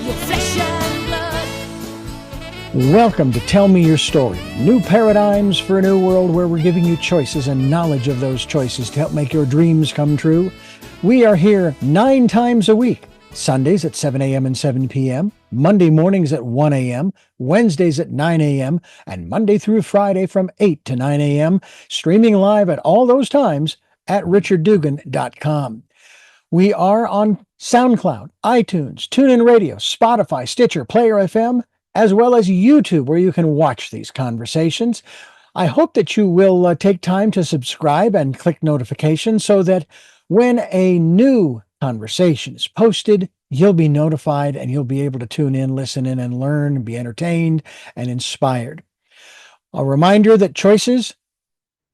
your flesh and blood. Welcome to Tell Me Your Story, new paradigms for a new world where we're giving you choices and knowledge of those choices to help make your dreams come true. We are here 9 times a week, Sundays at 7 a.m. and 7 p.m., Monday mornings at 1 a.m., Wednesdays at 9 a.m., and Monday through Friday from 8 to 9 a.m., streaming live at all those times at richarddugan.com. We are on SoundCloud, iTunes, TuneIn Radio, Spotify, Stitcher, Player FM, as well as YouTube, where you can watch these conversations. I hope that you will take time to subscribe and click notifications so that when a new conversation is posted, you'll be notified and you'll be able to tune in, listen in, and learn, and be entertained and inspired. A reminder that Choices,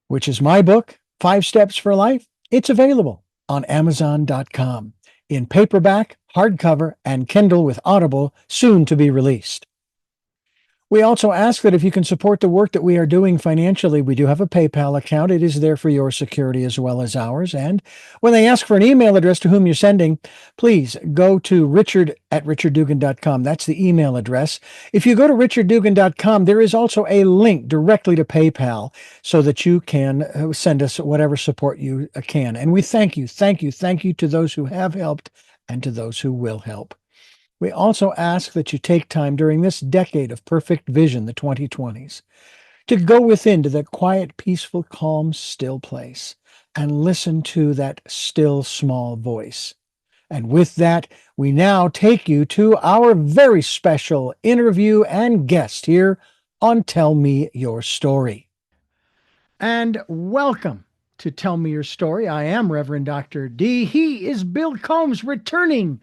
which is my book, 5 Steps for Life, it's available on Amazon.com in paperback, hardcover, and Kindle with Audible, soon to be released. We also ask that if you can support the work that we are doing financially, we do have a PayPal account. It is there for your security as well as ours. And when they ask for an email address to whom you're sending, please go to richard@richarddugan.com. That's the email address. If you go to richarddugan.com, there is also a link directly to PayPal so that you can send us whatever support you can. And we thank you to those who have helped and to those who will help. We also ask that you take time during this decade of perfect vision, the 2020s, to go within to that quiet, peaceful, calm, still place and listen to that still, small voice. And with that, we now take you to our very special interview and guest here on Tell Me Your Story. And welcome to Tell Me Your Story. I am Reverend Dr. D. He is Bill Combs, returning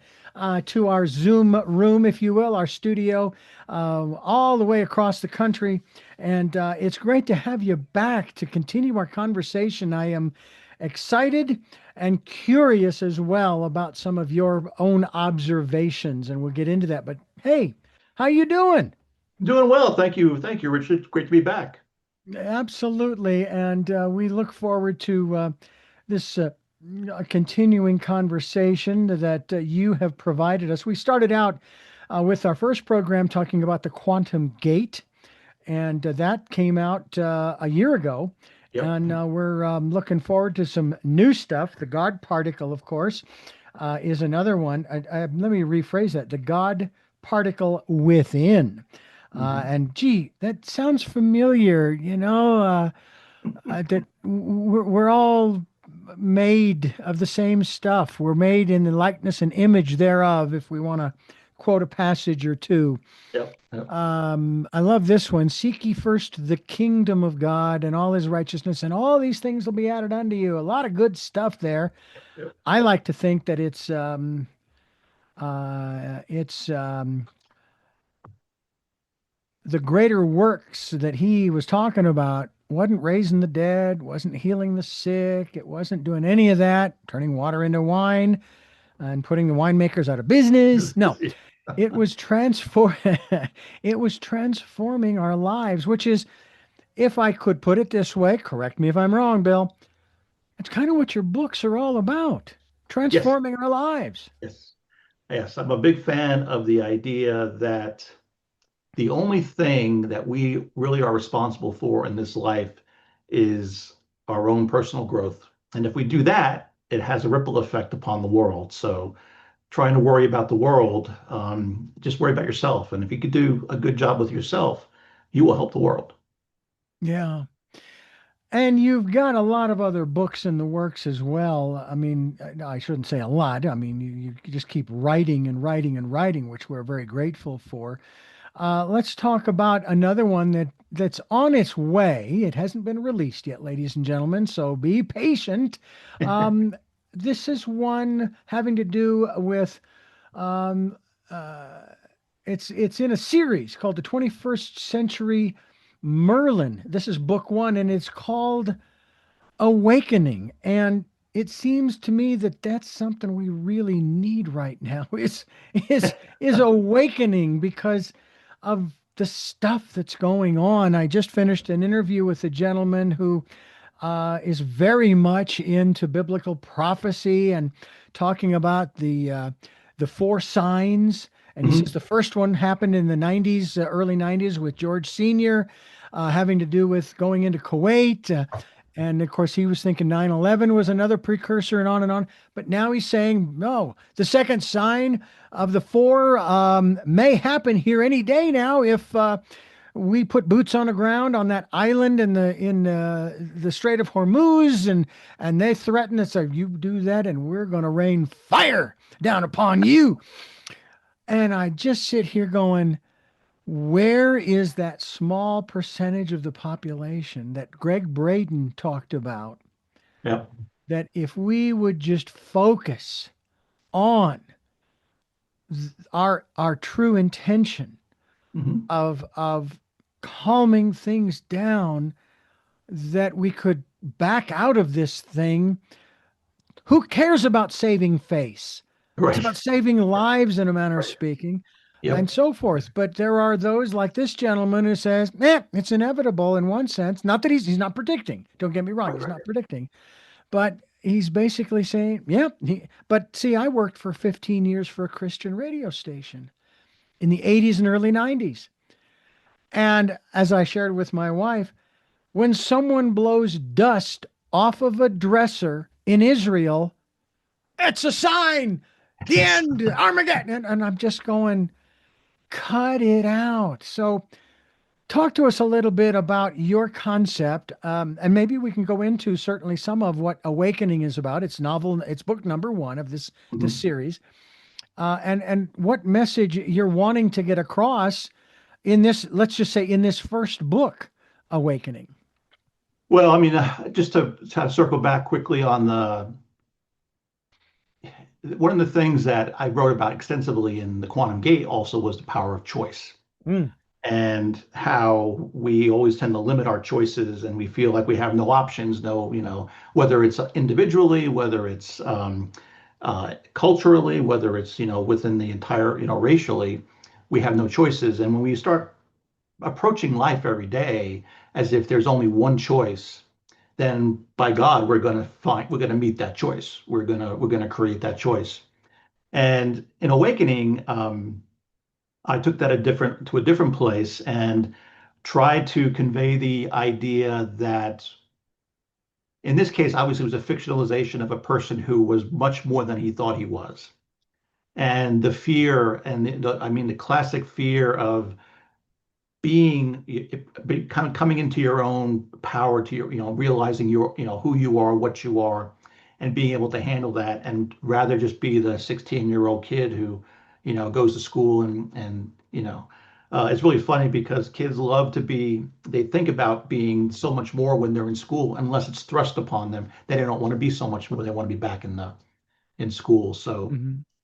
to our Zoom room, if you will, our studio, all the way across the country. And it's great to have you back to continue our conversation. I am excited and curious as well about some of your own observations, and we'll get into that. But hey, how you doing? Doing well. Thank you. Thank you, Richard. Great to be back. Absolutely. And we look forward to this continuing conversation that you have provided us. We started out with our first program talking about the quantum gate, and that came out a year ago. Yep. And we're looking forward to some new stuff. The GodParticle, of course, is another one. Let me rephrase that. The GodParticle Within. And gee, that sounds familiar, that we're all made of the same stuff. We're made in the likeness and image thereof, if we want to quote a passage or two. Yep. I love this one. Seek ye first the kingdom of God and all his righteousness, and all these things will be added unto you. A lot of good stuff there. Yep. I like to think that it's the greater works that he was talking about wasn't raising the dead, wasn't healing the sick, it wasn't doing any of that, turning water into wine and putting the winemakers out of business. No, it was it was transforming our lives, which is, if I could put it this way, correct me if I'm wrong, Bill, it's kind of what your books are all about, transforming our lives. Yes. I'm a big fan of the idea that the only thing that we really are responsible for in this life is our own personal growth. And if we do that, it has a ripple effect upon the world. So trying to worry about the world, just worry about yourself. And if you could do a good job with yourself, you will help the world. Yeah. And you've got a lot of other books in the works as well. I mean, I shouldn't say a lot. I mean, you just keep writing and writing and writing, which we're very grateful for. Let's talk about another one that's on its way. It hasn't been released yet, ladies and gentlemen, so be patient. This is one having to do with, it's in a series called The 21st Century Merlin. This is book 1, and it's called Awakening. And it seems to me that that's something we really need right now is awakening, because of the stuff that's going on. I just finished an interview with a gentleman who is very much into biblical prophecy and talking about the 4 signs And he says the first one happened in the 90s, early 90s with George Sr., having to do with going into Kuwait. And of course, he was thinking 9/11 was another precursor and on and on. But now he's saying, no, the second sign of the four may happen here any day now if we put boots on the ground on that island in the Strait of Hormuz, and they threaten us, like, you do that, and we're going to rain fire down upon you. And I just sit here going, where is that small percentage of the population that Greg Braden talked about? Yep. That if we would just focus on our true intention of calming things down, that we could back out of this thing. Who cares about saving face? Right. It's about saving lives, in a manner of speaking, and so forth. But there are those like this gentleman who says, it's inevitable in one sense. Not that he's not predicting. Don't get me wrong. He's not predicting. But he's basically saying, but see, I worked for 15 years for a Christian radio station in the 80s and early 90s. And as I shared with my wife, when someone blows dust off of a dresser in Israel, it's a sign, the end, Armageddon. And I'm just going, cut it out. So talk to us a little bit about your concept, and maybe we can go into certainly some of what Awakening is about. It's book number 1 of this series, and what message you're wanting to get across in this, let's just say, in this first book, Awakening. Well, I mean, just to circle back quickly on one of the things that I wrote about extensively in The Quantum Gate also was the power of choice. And how we always tend to limit our choices, and we feel like we have no options, whether it's individually, whether it's culturally, whether it's, within the entire, racially, we have no choices. And when we start approaching life every day as if there's only one choice, then by God, we're going to meet that choice. We're going to create that choice. And in Awakening, I took that to a different place and tried to convey the idea that, in this case, obviously, it was a fictionalization of a person who was much more than he thought he was. And the fear, and the classic fear of kind of coming into your own power, to your, realizing who you are, what you are, and being able to handle that, and rather just be the 16-year-old kid who, goes to school and it's really funny because kids love to they think about being so much more when they're in school, unless it's thrust upon them that they don't want to be so much more. They want to be back in school. So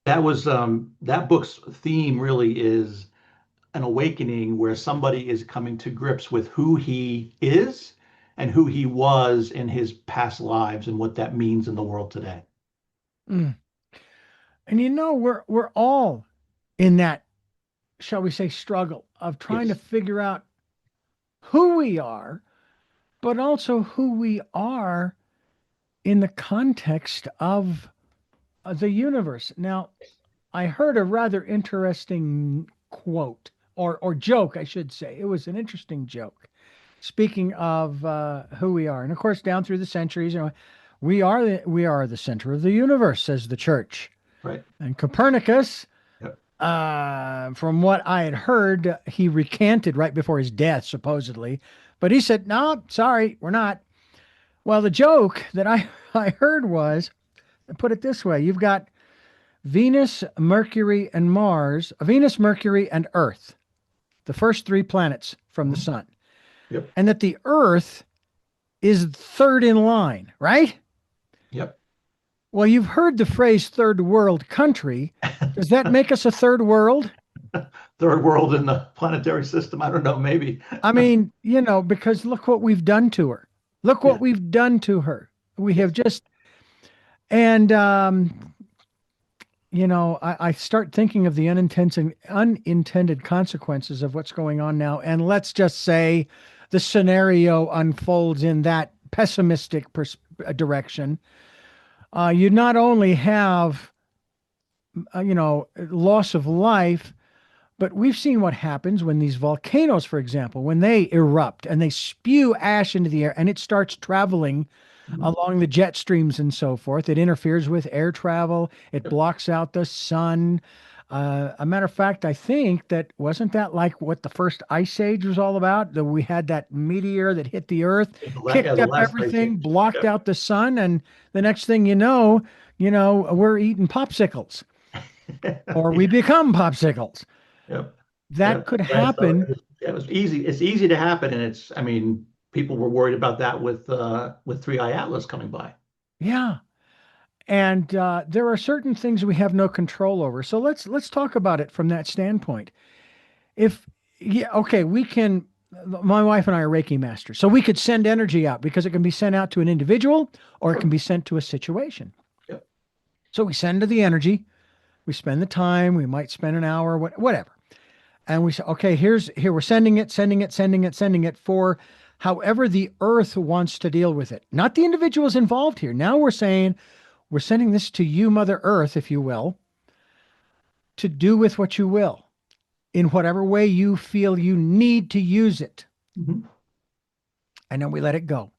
that was that book's theme really is an awakening where somebody is coming to grips with who he is and who he was in his past lives and what that means in the world today. And we're all in that, shall we say, struggle of trying to figure out who we are, but also who we are in the context of the universe. Now, I heard a rather interesting quote or joke, I should say. It was an interesting joke. Speaking of who we are, and of course, down through the centuries, we are the center of the universe, says the church. Right. And Copernicus, from what I had heard, he recanted right before his death, supposedly. But he said, no, sorry, we're not. Well, the joke that I heard was, put it this way, you've got Venus, Mercury, and Mars, Venus, Mercury, and Earth, the first 3 planets from the sun. Yep. And that the Earth is third in line, right? Yep. Well, you've heard the phrase third world country. Does that make us a third world? Third world in the planetary system? I don't know, maybe. I mean, because look what we've done to her. Look what we've done to her. We have just, and, I start thinking of the unintended consequences of what's going on now. And let's just say the scenario unfolds in that pessimistic direction. You not only have, loss of life, But we've seen what happens when these volcanoes, for example, when they erupt and they spew ash into the air and it starts traveling Mhm. along the jet streams and so forth. It interferes with air travel. It Yep. blocks out the sun. A matter of fact, I think that wasn't that like what the first ice age was all about? That we had that meteor that hit the earth, Yeah, kicked the up last ice everything, age. blocked out the sun, and the next thing you know, we're eating popsicles Yep. or we become popsicles. Yep. That Yep. could Yeah, so happen. it was easy. It's easy to happen, and I mean, people were worried about that with Three Eye Atlas coming by. Yeah. And there are certain things we have no control over. So let's talk about it from that standpoint. If yeah, okay, we can. My wife and I are Reiki masters, so we could send energy out because it can be sent out to an individual or it can Sure. be sent to a situation. Yep. So we send the energy, we spend the time, we might spend an hour, whatever, and we say, okay, here we're sending it, sending it, sending it, sending it for however the Earth wants to deal with it, not the individuals involved here. Now we're saying we're sending this to you, Mother Earth, if you will, to do with what you will in whatever way you feel you need to use it. Mhm. And then we let it go.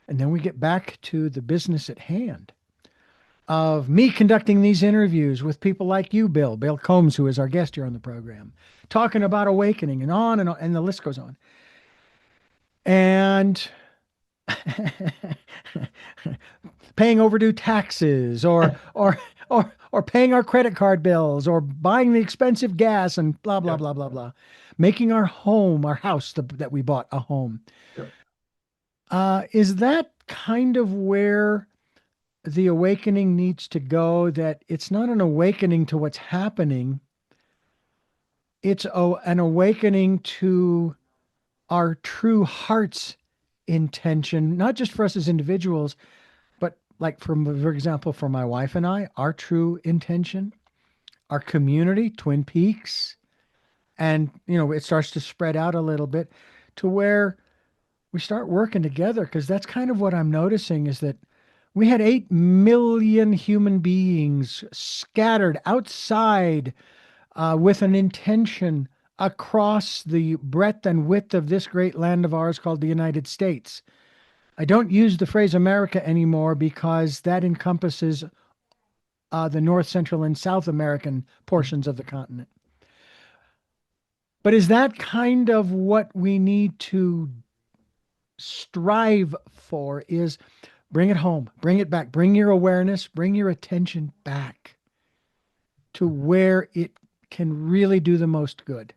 And then we get back to the business at hand of me conducting these interviews with people like you, Bill Combs, who is our guest here on the program, talking about awakening and on, and the list goes on. And paying overdue taxes or paying our credit card bills or buying the expensive gas and blah blah Yep. blah blah blah, making our home, our house that we bought, a home. Yep. Is that kind of where the awakening needs to go? That it's not an awakening to what's happening, it's an awakening to our true heart's intention, not just for us as individuals, but like for example, for my wife and I, our true intention, our community, Twin Peaks, and it starts to spread out a little bit to where we start working together, because that's kind of what I'm noticing is that we had 8 million human beings scattered outside with an intention across the breadth and width of this great land of ours called the United States. I don't use the phrase America anymore because that encompasses the North, Central, and South American portions of the continent. But is that kind of what we need to strive for? Is bring it home, bring it back, bring your awareness, bring your attention back to where it can really do the most good.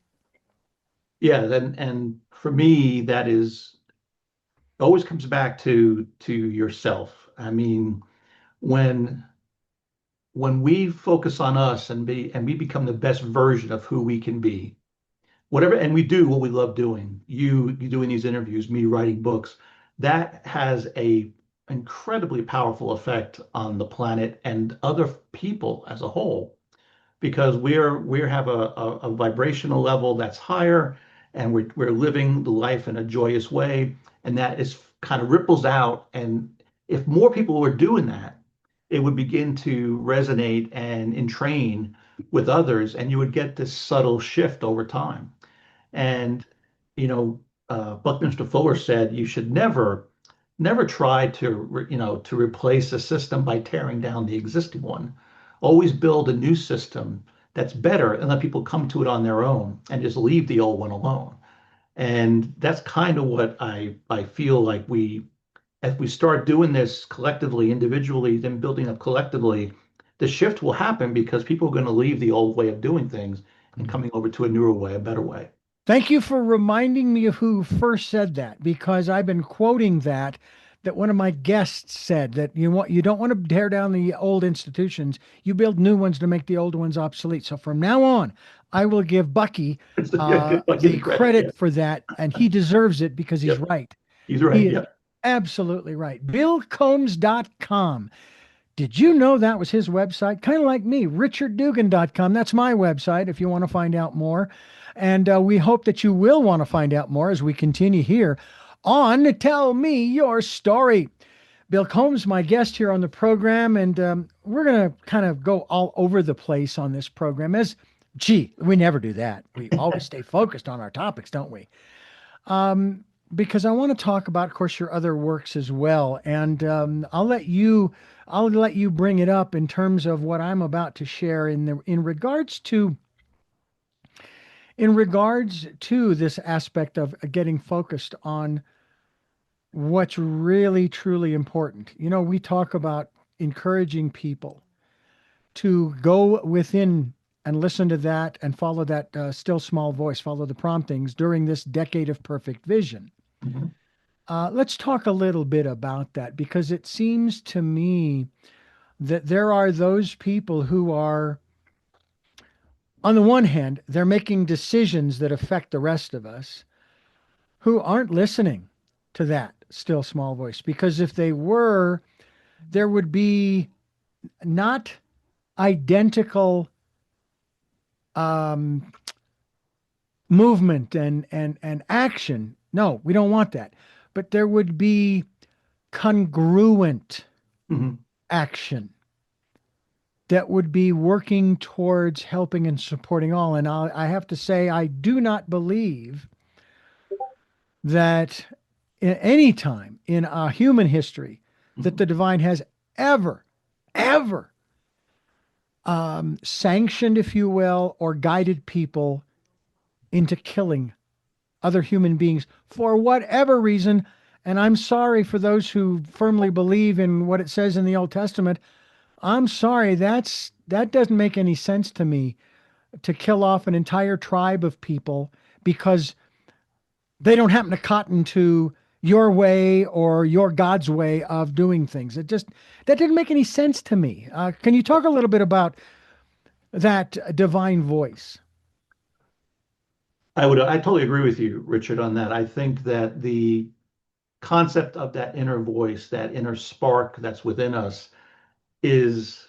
Yeah, then and for me, that is always comes back to yourself. I mean, when when we focus on us and we become the best version of who we can be, whatever, and we do what we love doing, you doing these interviews, me writing books, that has a incredibly powerful effect on the planet and other people as a whole, because we have a vibrational level that's higher, and we're living the life in a joyous way, and that is kind of ripples out. And if more people were doing that, it would begin to resonate and entrain with others, and you would get this subtle shift over time. And Buckminster Fuller said you should never try to replace a system by tearing down the existing one. Always build a new system that's better and let people come to it on their own and just leave the old one alone. And that's kind of what I feel like as we start doing this collectively, individually, then building up collectively, the shift will happen because people are going to leave the old way of doing things and coming over to a newer way, a better way. Thank you for reminding me of who first said that, because I've been quoting that one of my guests said that you don't want to tear down the old institutions, you build new ones to make the old ones obsolete. So from now on, I will give Bucky Yeah, good luck the getting credit. Yeah. credit for that, and he deserves it because he's Yep. right. He's He right. is Yeah. absolutely right. BillCombs.com. Did you know that was his website? Kind of like me, richarddugan.com. That's my website if you want to find out more. And we hope that you will want to find out more as we continue here on Tell Me Your Story. Bill Combs, my guest here on the program, and we're going to kind of go all over the place on this program, as Gee, we never do that. We always stay focused on our topics, don't we? Because I want to talk about, of course, your other works as well, and I'll let you bring it up in terms of what I'm about to share in regards to this aspect of getting focused on what's really truly important. You know, we talk about encouraging people to go within and listen to that and follow that still small voice, follow the promptings during this decade of perfect vision. Mhm. Let's talk a little bit about that because it seems to me that there are those people who are, on the one hand, they're making decisions that affect the rest of us who aren't listening to that still small voice. Because if they were, there would be not identical um, movement and action. No, we don't want that. But there would be congruent Mhm. action that would be working towards helping and supporting all. And I have to say, I do not believe that in any time in human history that Mhm. the divine has ever, ever sanctioned, if you will, or guided people into killing other human beings for whatever reason. And I'm sorry for those who firmly believe in what it says in the Old Testament. I'm sorry, that doesn't make any sense to me to kill off an entire tribe of people because they don't happen to cotton to your way or your God's way of doing things. That didn't make any sense to me. Can you talk a little bit about that divine voice? I totally agree with you, Richard, on that. I think that the concept of that inner voice, that inner spark that's within us is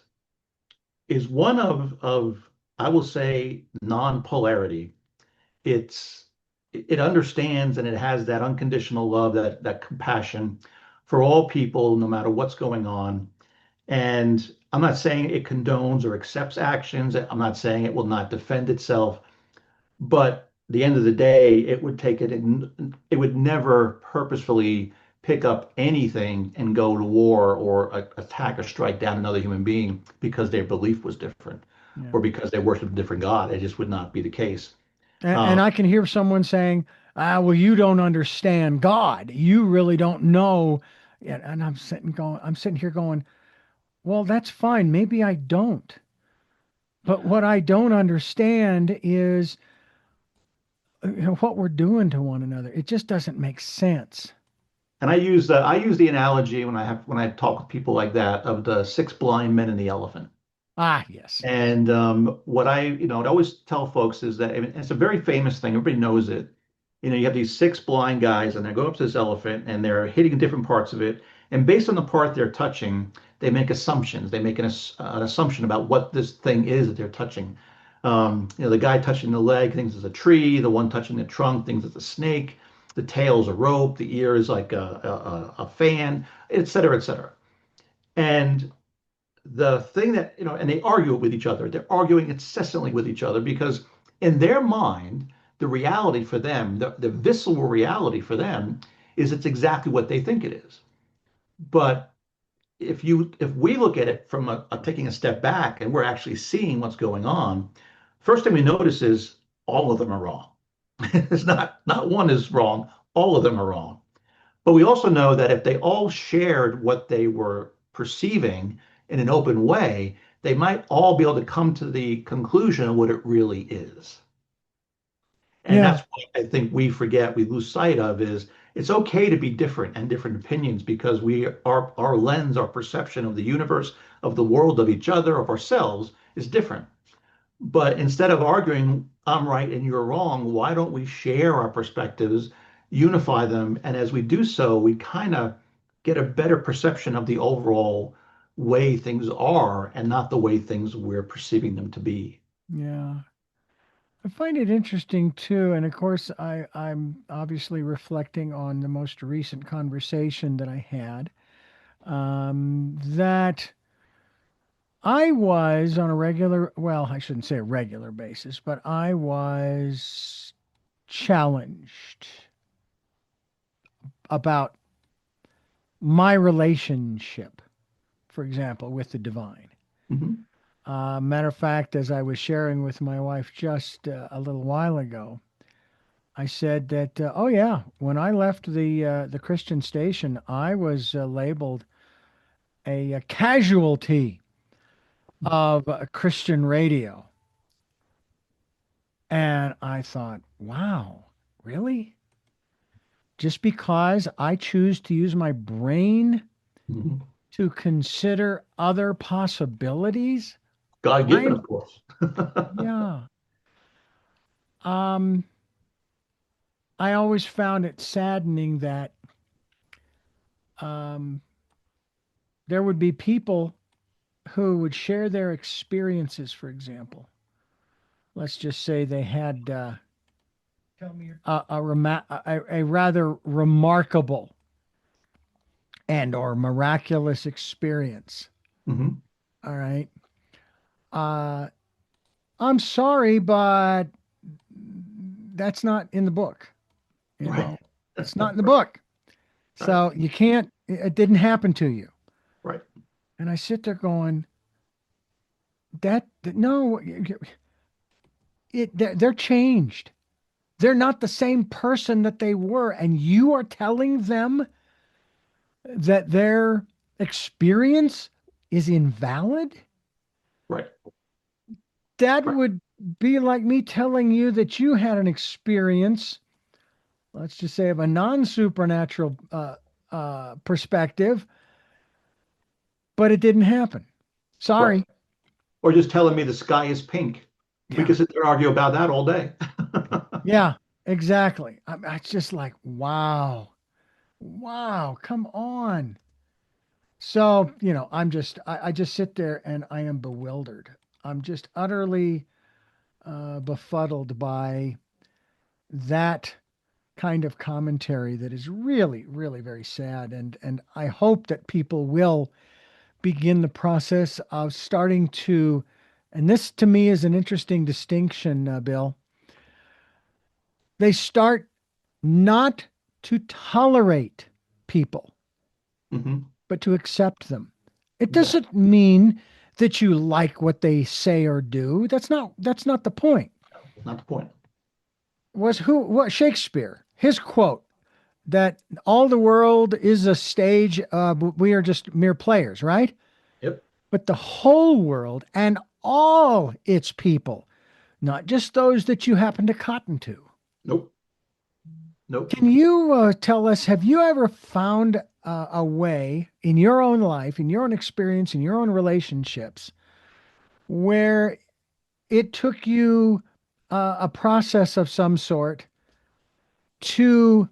one of I will say non-polarity. It's it understands and it has that unconditional love, that compassion for all people, no matter what's going on. And I'm not saying it condones or accepts actions. I'm not saying it will not defend itself. But at the end of the day, it would take it and it would never purposefully pick up anything and go to war or attack or strike down another human being because their belief was different Yeah. or because they worshiped a different God. It just would not be the case. And Um, I can hear someone saying, well, you don't understand God. You really don't know. Yeah, and I'm sitting here going, well, that's fine. Maybe I don't. But what I don't understand is what we're doing to one another. It just doesn't make sense. and I use the analogy when I talk with people like that of the six blind men and the elephant. Ah, yes. And what I always tell folks is that I mean, it's a very famous thing. Everybody knows it. You have these six blind guys, and they go up to this elephant, and they're hitting different parts of it. And based on the part they're touching, they make assumptions. They make an assumption about what this thing is that they're touching. The guy touching the leg thinks it's a tree. The one touching the trunk thinks it's a snake. The tail is a rope. The ear is like a fan, et cetera, et cetera. And the thing that, and they argue with each other. They're arguing incessantly with each other because in their mind, the reality for them, the visceral reality for them is it's exactly what they think it is. But if we look at it from taking a step back and we're actually seeing what's going on, first thing we notice is all of them are wrong. It's not one is wrong, all of them are wrong. But we also know that if they all shared what they were perceiving in an open way, they might all be able to come to the conclusion of what it really is. And Yeah. that's what I think we forget, we lose sight of is it's okay to be different and different opinions because our lens, our perception of the universe, of the world, of each other, of ourselves is different. But instead of arguing, I'm right and you're wrong, why don't we share our perspectives, unify them? And as we do so, we kind of get a better perception of the overall way things are and not the way things we're perceiving them to be. Yeah. I find it interesting too. And of course, I'm obviously reflecting on the most recent conversation that I had. That I was on a regular, well, I shouldn't say a regular basis, but I was challenged about my relationship, for example, with the divine. Hmm. Matter of fact, as I was sharing with my wife just a little while ago, I said that, oh yeah, when I left the Christian station, I was labeled a casualty of Christian radio. And I thought, wow, really? Just because I choose to use my brain Hmm. to consider other possibilities? God given, I'm, of course. yeah. Um, I always found it saddening that um, there would be people who would share their experiences, for example. Let's just say they had a rather remarkable and or miraculous experience. Hmm. All right. Uh, I'm sorry, but that's not in the book. You Right. know, it's not in the book. Right. So you can't, it didn't happen to you. Right. And I sit there going, no, they're changed. They're not the same person that they were. And you are telling them that their experience is invalid? Right. That Right. would be like me telling you that you had an experience, let's just say of a non supernatural perspective, but it didn't happen. Right. Sorry. Or just telling me the sky is pink. We Yeah. could sit there and argue about that all day. Yeah, exactly. It's just like, wow, wow, come on. So, I just sit there and I am bewildered. I'm just utterly befuddled by that kind of commentary that is really, really very sad. And I hope that people will begin the process of starting to, and this to me is an interesting distinction, Bill. They start not to tolerate people, Hmm. but to accept them. It Exactly. doesn't mean that you like what they say or do. That's not the point. Not the point. Was who what Shakespeare, his quote that all the world is a stage, we are just mere players, right? Yep. But the whole world and all its people, not just those that you happen to cotton to. Nope. Nope. Can you tell us, have you ever found a way in your own life, in your own experience, in your own relationships, where it took you a process of some sort to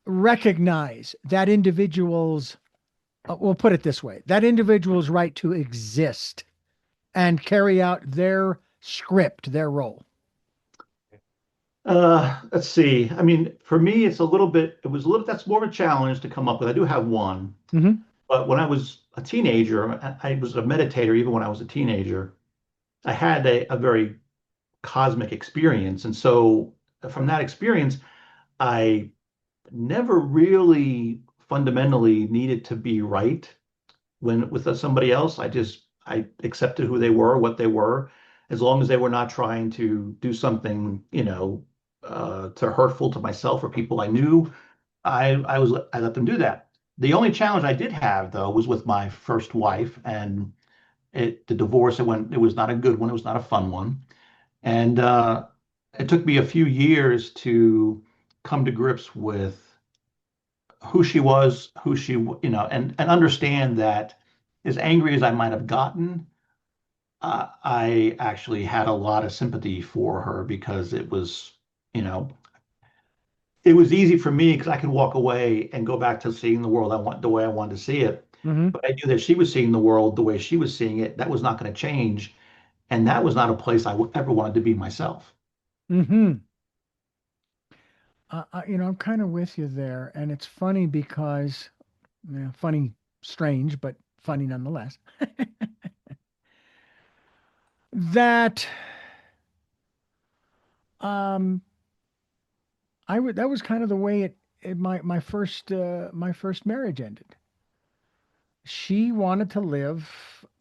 recognize that individual's, we'll put it this way, that individual's right to exist and carry out their script, their role? Let's see. I mean, for me, it was a little, that's more of a challenge to come up with. I do have one, Hmm. but when I was a teenager, I was a meditator even when I was a teenager. I had a very cosmic experience. And so from that experience, I never really fundamentally needed to be right when with somebody else. I accepted who they were, what they were, as long as they were not trying to do something, to hurtful to myself or people I knew. I let them do that. The only challenge I did have though was with my first wife, and the divorce. It was not a good one. It was not a fun one, and it took me a few years to come to grips with who she was, and understand that as angry as I might have gotten, I actually had a lot of sympathy for her because you know, it was easy for me because I could walk away and go back to seeing the world the way I wanted to see it. Hmm. But I knew that she was seeing the world the way she was seeing it. That was not going to change, and that was not a place ever wanted to be myself. Hmm. I'm kind of with you there. And it's funny because, funny, strange, but funny nonetheless. that um, that was kind of the way my first marriage ended. She wanted to live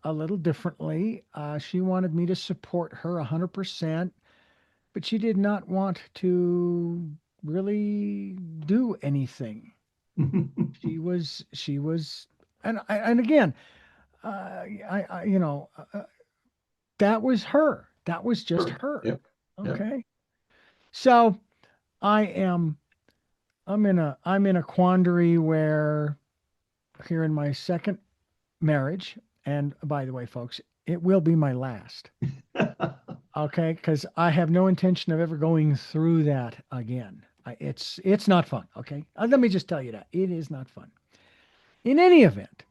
a little differently. She wanted me to support her 100%, but she did not want to really do anything. She was, and again, you know, that was her. That was just Sure. her. Yep. Yep. Okay. So I am, I'm in a quandary where here in my second marriage, and by the way, folks, it will be my last. Okay, because I have no intention of ever going through that again. It's not fun. Okay, let me just tell you that it is not fun. In any event,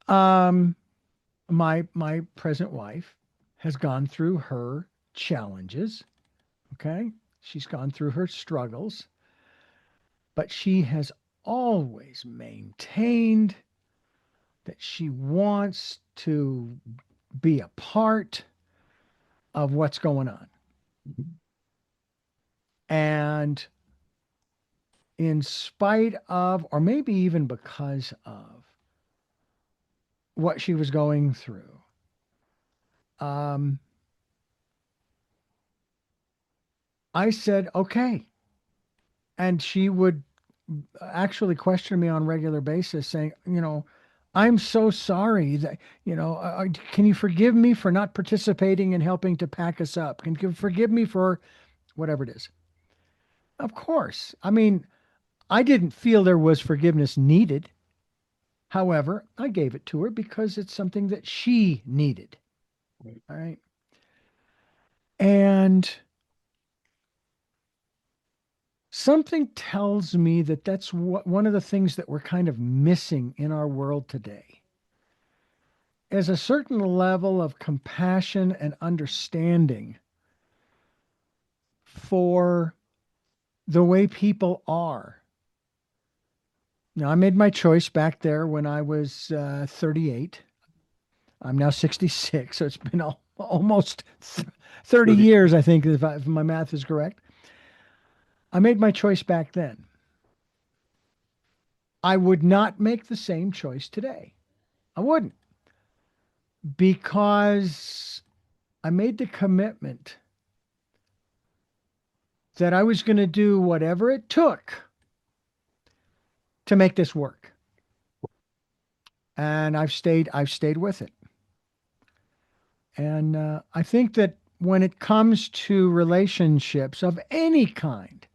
um, my present wife has gone through her challenges. Okay, she's gone through her struggles, but she has always maintained that she wants to be a part of what's going on. And in spite of, or maybe even because of what she was going through, um, I said, okay. And she would actually question me on a regular basis, saying, I'm so sorry that, can you forgive me for not participating in helping to pack us up? Can you forgive me for whatever it is? Of course. I mean, I didn't feel there was forgiveness needed. However, I gave it to her because it's something that she needed. Right. All right. And something tells me that that's one of the things that we're kind of missing in our world today is a certain level of compassion and understanding for the way people are. Now, I made my choice back there when I was 38. I'm now 66, so it's been almost 30 30. years, I think, if my math is correct. I made my choice back then. I would not make the same choice today. I wouldn't, because I made the commitment that I was going to do whatever it took to make this work. And I've stayed with it. And I think that when it comes to relationships of any kind,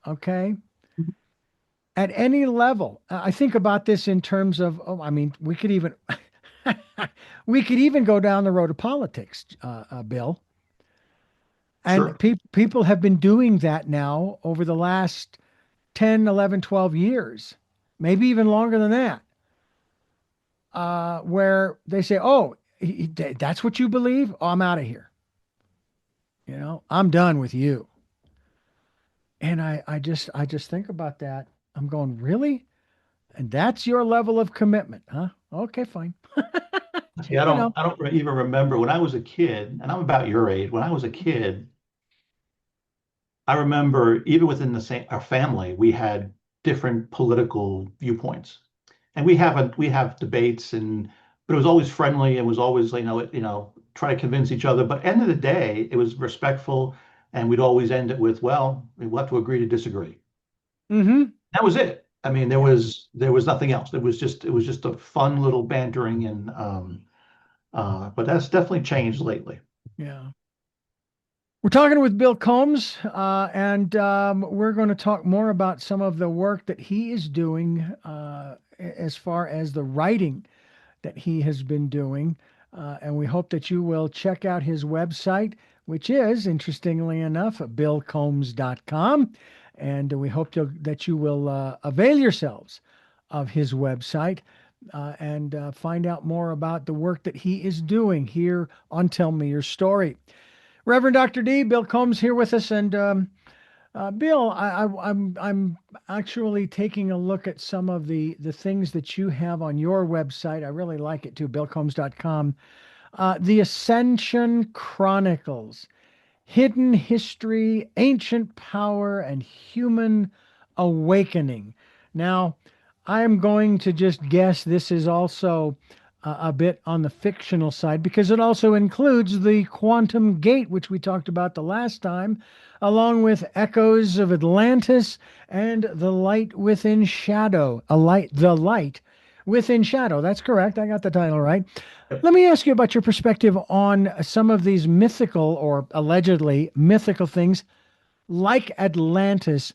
okay, at any level, I think about this in terms of, oh, I mean, we could even, we could even go down the road of politics, Bill. And Sure. people have been doing that now over the last 10, 11, 12 years, maybe even longer than that, where they say, oh, that's what you believe? Oh, I'm out of here. I'm done with you. And I just think about that. I'm going, really? And that's your level of commitment, huh? Okay, fine. See, You know. I don't even remember when I was a kid, and I'm about your age. When I was a kid, I remember even within our family, we had different political viewpoints, and we have debates, but it was always friendly. It was always try to convince each other. But end of the day, it was respectful, and we'd always end it with, well, we'll have to agree to disagree. Mm-hmm. That was it. I mean, Yeah. there was nothing else. It was just a fun little bantering, and but that's definitely changed lately. Yeah. We're talking with Bill Combs, and we're going to talk more about some of the work that he is doing as far as the writing that he has been doing. And we hope that you will check out his website, which is, interestingly enough, billcombs.com. And we hope that you will avail yourselves of his website and find out more about the work that he is doing here on Tell Me Your Story. Reverend Dr. D, Bill Combs here with us. And Bill, I'm actually taking a look at some of the things that you have on your website. I really like it too, billcombs.com. The Ascension Chronicles, Hidden History, Ancient Power, and Human Awakening. Now, I'm going to just guess this is also a bit on the fictional side because it also includes the quantum gate, which we talked about the last time, along with echoes of Atlantis and the light within shadow. The light within shadow. That's correct. I got the title right. Yep. Let me ask you about your perspective on some of these mythical or allegedly mythical things like Atlantis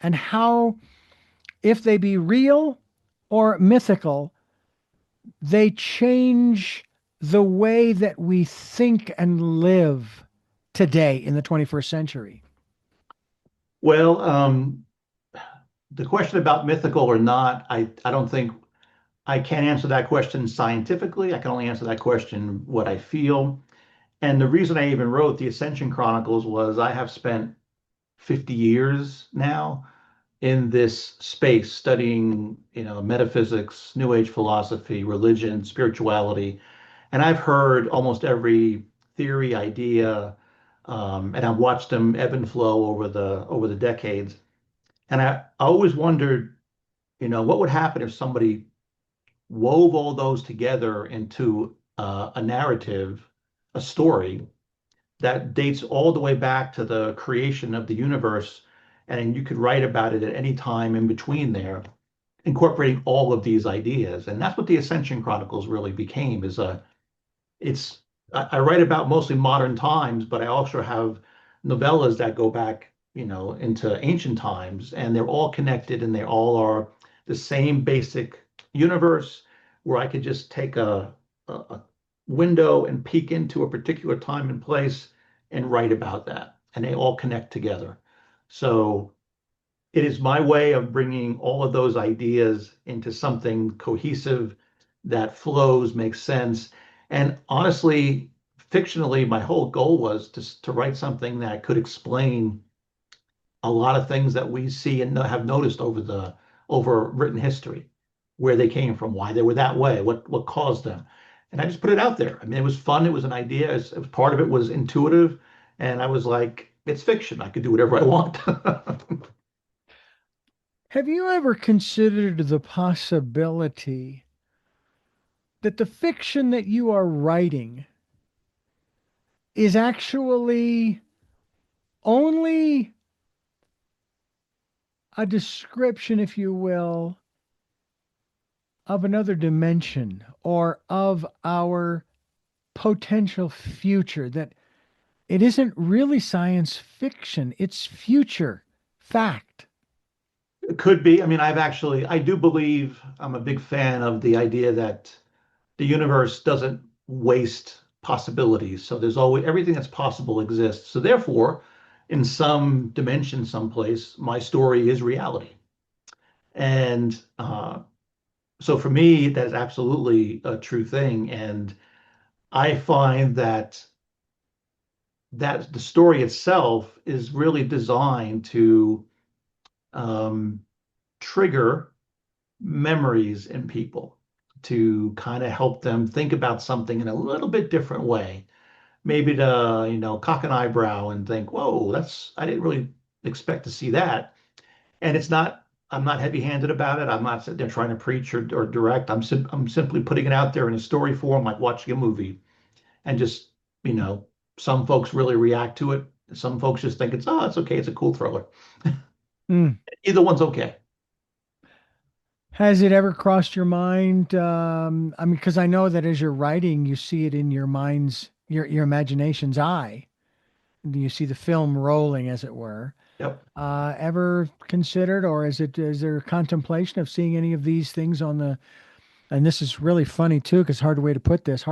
and how, if they be real or mythical, they change the way that we think and live today in the 21st century. Well, the question about mythical or not, I don't think I can't answer that question scientifically. I can only answer that question what I feel. And the reason I even wrote the Ascension Chronicles was I have spent 50 years now in this space studying, metaphysics, New Age philosophy, religion, spirituality, and I've heard almost every theory, idea, and I've watched them ebb and flow over the decades. And I always wondered, what would happen if somebody wove all those together into a narrative, a story that dates all the way back to the creation of the universe, and you could write about it at any time in between there, incorporating all of these ideas. And that's what the Ascension Chronicles really became. It's I write about mostly modern times, but I also have novellas that go back, into ancient times, and they're all connected, and they all are the same basic universe where I could just take a window and peek into a particular time and place and write about that, and they all connect together. So it is my way of bringing all of those ideas into something cohesive that flows, makes sense. And honestly, fictionally, my whole goal was to write something that could explain a lot of things that we see and have noticed over written history, where they came from, why they were that way, what caused them. And I just put it out there. I mean, it was fun. It was an idea. Part of it was intuitive, and I was like, it's fiction. I could do whatever I want. Have you ever considered the possibility that the fiction that you are writing is actually only a description, if you will, of another dimension or of our potential future? That it isn't really science fiction, it's future fact. It could be. I mean, I do believe I'm a big fan of the idea that the universe doesn't waste possibilities. So there's always everything that's possible exists. So therefore, in some dimension, someplace, my story is reality. And so for me, that is absolutely a true thing. And I find that the story itself is really designed to um, trigger memories in people, to kind of help them think about something in a little bit different way. Maybe to, cock an eyebrow and think, whoa, I didn't really expect to see that. And I'm not heavy-handed about it. I'm not sitting there trying to preach or direct. I'm simply putting it out there in a story form, like watching a movie. And just, you know, some folks really react to it. Some folks just think it's okay. It's a cool thriller. Mm. Either one's okay. Has it ever crossed your mind? I mean, because I know that as you're writing, you see it in your mind's, your imagination's eye. You see the film rolling, as it were. Yep. Ever considered, or is there contemplation of seeing any of these things on the, and this is really funny too, because hard way to put this,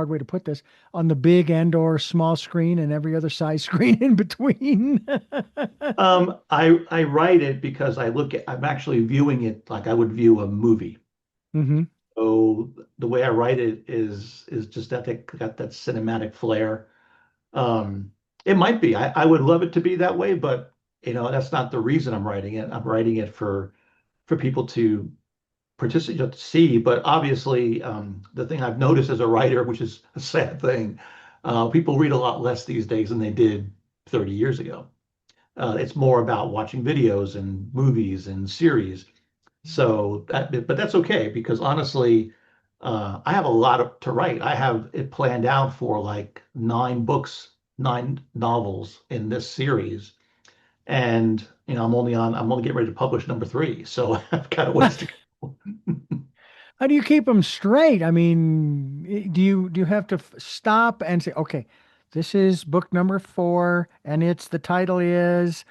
on the big and or small screen and every other size screen in between? I write it because I'm actually viewing it like I would view a movie. Hmm. So the way I write it is just that they got that cinematic flair. Um, it might be. I would love it to be that way, but that's not the reason I'm writing it. I'm writing it for people to participate, to see. But obviously, the thing I've noticed as a writer, which is a sad thing, People read a lot less these days than they did 30 years ago. It's more about watching videos and movies and series. But that's okay because honestly, I have a lot to write. I have it planned out for like 9 books, 9 novels in this series, and I'm only getting ready to publish number 3, so I've got a ways to go. How do you keep them straight? I mean, do you have to stop and say, okay, this is book number 4, and it's the title is,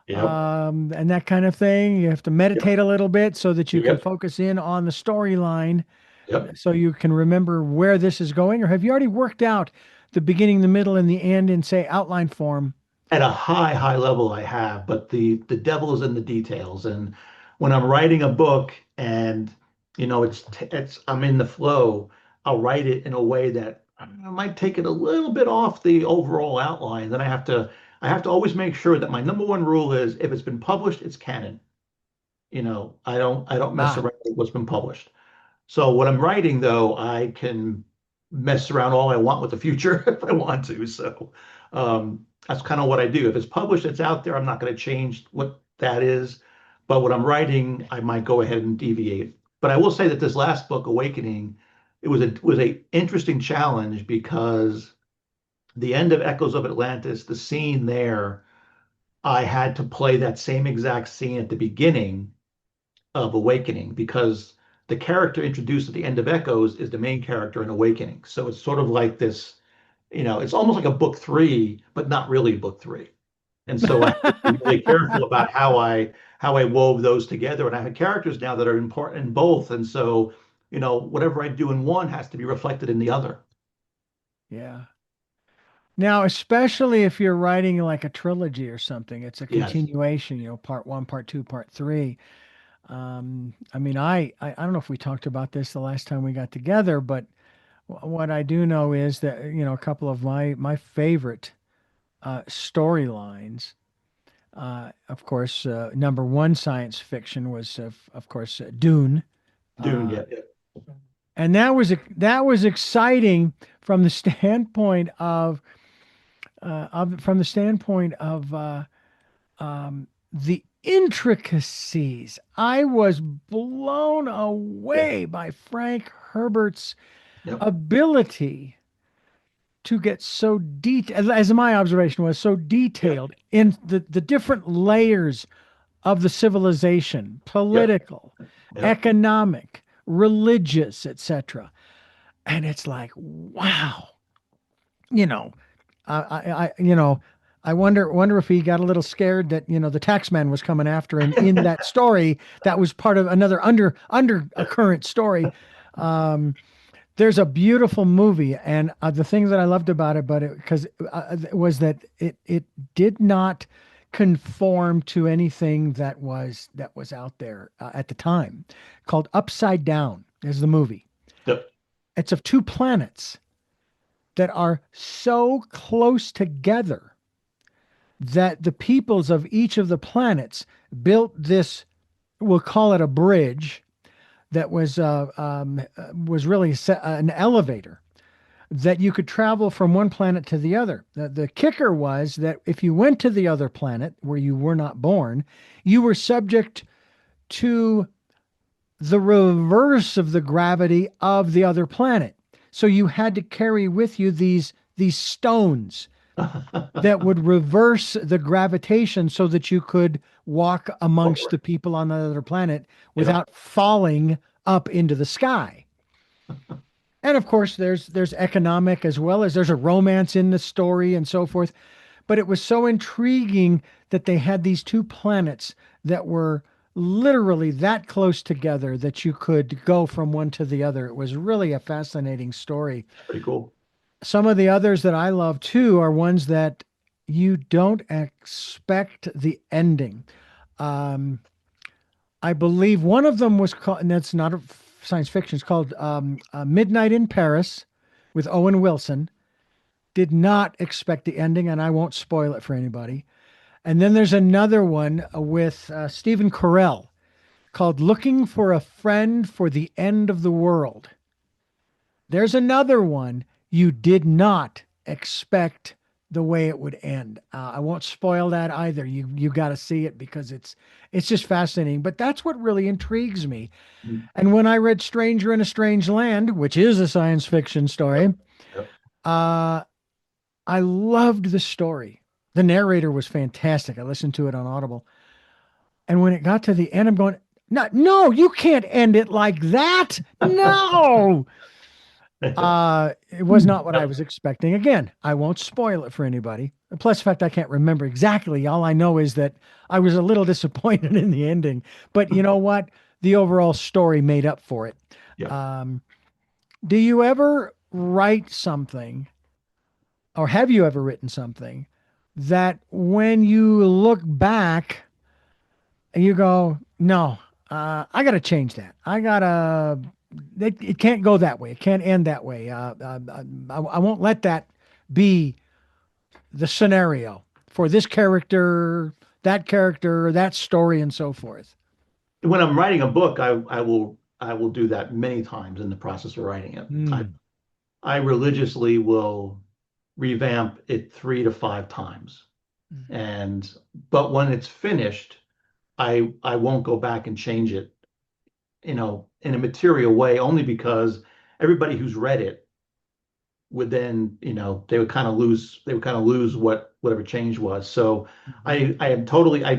Yep, and that kind of thing. You have to meditate yep, a little bit so that you can yep, focus in on the storyline, yep. so you can remember where this is going. Or have you already worked out the beginning, the middle, and the end in, say, outline form? At a high level I have, but the devil is in the details. And when I'm writing a book and it's I'm in the flow, I'll write it in a way that I might take it a little bit off the overall outline. Then I have to always make sure that my number one rule is if it's been published, it's canon. I don't mess Ah, around with what's been published. So what I'm writing, though, I can mess around all I want with the future if I want to. So that's kind of what I do. If it's published, it's out there. I'm not going to change what that is. But what I'm writing, I might go ahead and deviate. But I will say that this last book, Awakening, it was a interesting challenge because the end of Echoes of Atlantis, the scene there, I had to play that same exact scene at the beginning of Awakening because the character introduced at the end of Echoes is the main character in Awakening. So it's sort of like this, it's almost like a book 3, but not really book 3. And so I have to be really careful about how I wove those together. And I have characters now that are important in both. And so, whatever I do in one has to be reflected in the other. yeah. Now, especially if you're writing like a trilogy or something, it's a Yes. continuation, part one, part two, part three. I mean, I don't know if we talked about this the last time we got together, but what I do know is that, a couple of my favorite storylines, of course, number one science fiction was, of course, Dune. Dune, Uh, yeah, yeah, and that was exciting from the standpoint from the standpoint of the intricacies. I was blown yeah, away by Frank Herbert's yep, ability to get so detailed, as my observation was, so yep, detailed in the different layers of the civilization, yep, political, yep. economic, religious, etc. And it's like, wow, you know, I wonder if he got a little scared that the tax man was coming after him in that story. That was part of another under a current story. Um, there's a beautiful movie, and the thing that I loved about it, but because was that it did not conform to anything that was out there at the time. Called Upside Down is the movie. Yep. It's of two planets that are so close together that the peoples of each of the planets built this, we'll call it a bridge, that was really an elevator that you could travel from one planet to the other. The kicker was that if you went to the other planet where you were not born, you were subject to the reverse of the gravity of the other planet. So you had to carry with you these stones that would reverse the gravitation so that you could walk amongst Forward. the people on the other planet Yep. without falling up into the sky. And of course, there's economic as well as there's a romance in the story and so forth. But it was so intriguing that they had these two planets that were literally that close together that you could go from one to the other. It was really a fascinating story. It's pretty cool. Some of the others that I love too are ones that you don't expect the ending. Um, I believe one of them was called, and that's not a science fiction, it's called Midnight in Paris with Owen Wilson. Did not expect the ending, and I won't spoil it for anybody. And then there's another one with Stephen Carell called Looking for a Friend for the End of the World. There's another one you did not expect the way it would end. I won't spoil that either. You got to see it because it's just fascinating. But that's what really intrigues me. Mm. And when I read Stranger in a Strange Land, which is a science fiction story, Yep. uh, I loved the story. The narrator was fantastic. I listened to it on Audible. And when it got to the end, I'm going, no, no, you can't end it like that. No. It was not what I was expecting. Again, I won't spoil it for anybody. Plus, the fact I can't remember exactly. All I know is that I was a little disappointed in the ending. But you know what? The overall story made up for it. Yep. Um, do you ever write something, or have you ever written something that when you look back, you go, no, I got to change that. It can't go that way. It can't end that way. I won't let that be the scenario for this character, that story, and so forth. When I'm writing a book, I will do that many times in the process of writing it. Mm. I religiously will revamp it 3 to 5 times. And but when it's finished, I won't go back and change it, in a material way, only because everybody who's read it would then, they would kind of lose whatever change was. So I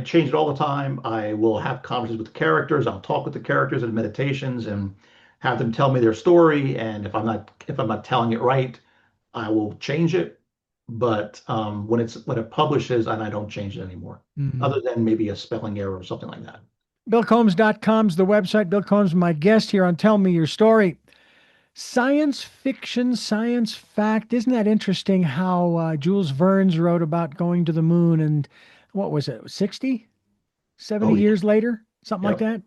change it all the time. I will have conversations with the characters. I'll talk with the characters in meditations and have them tell me their story. And if I'm not telling it right, I will change it. But when it publishes, and I don't change it anymore, Mm. other than maybe a spelling error or something like that. BillCombs.com is the website. Bill Combs, my guest here on Tell Me Your Story. Science fiction, science fact. Isn't that interesting how Jules Verne's wrote about going to the moon and what was it, 60, 70 Oh yeah. years later? Something like Yep.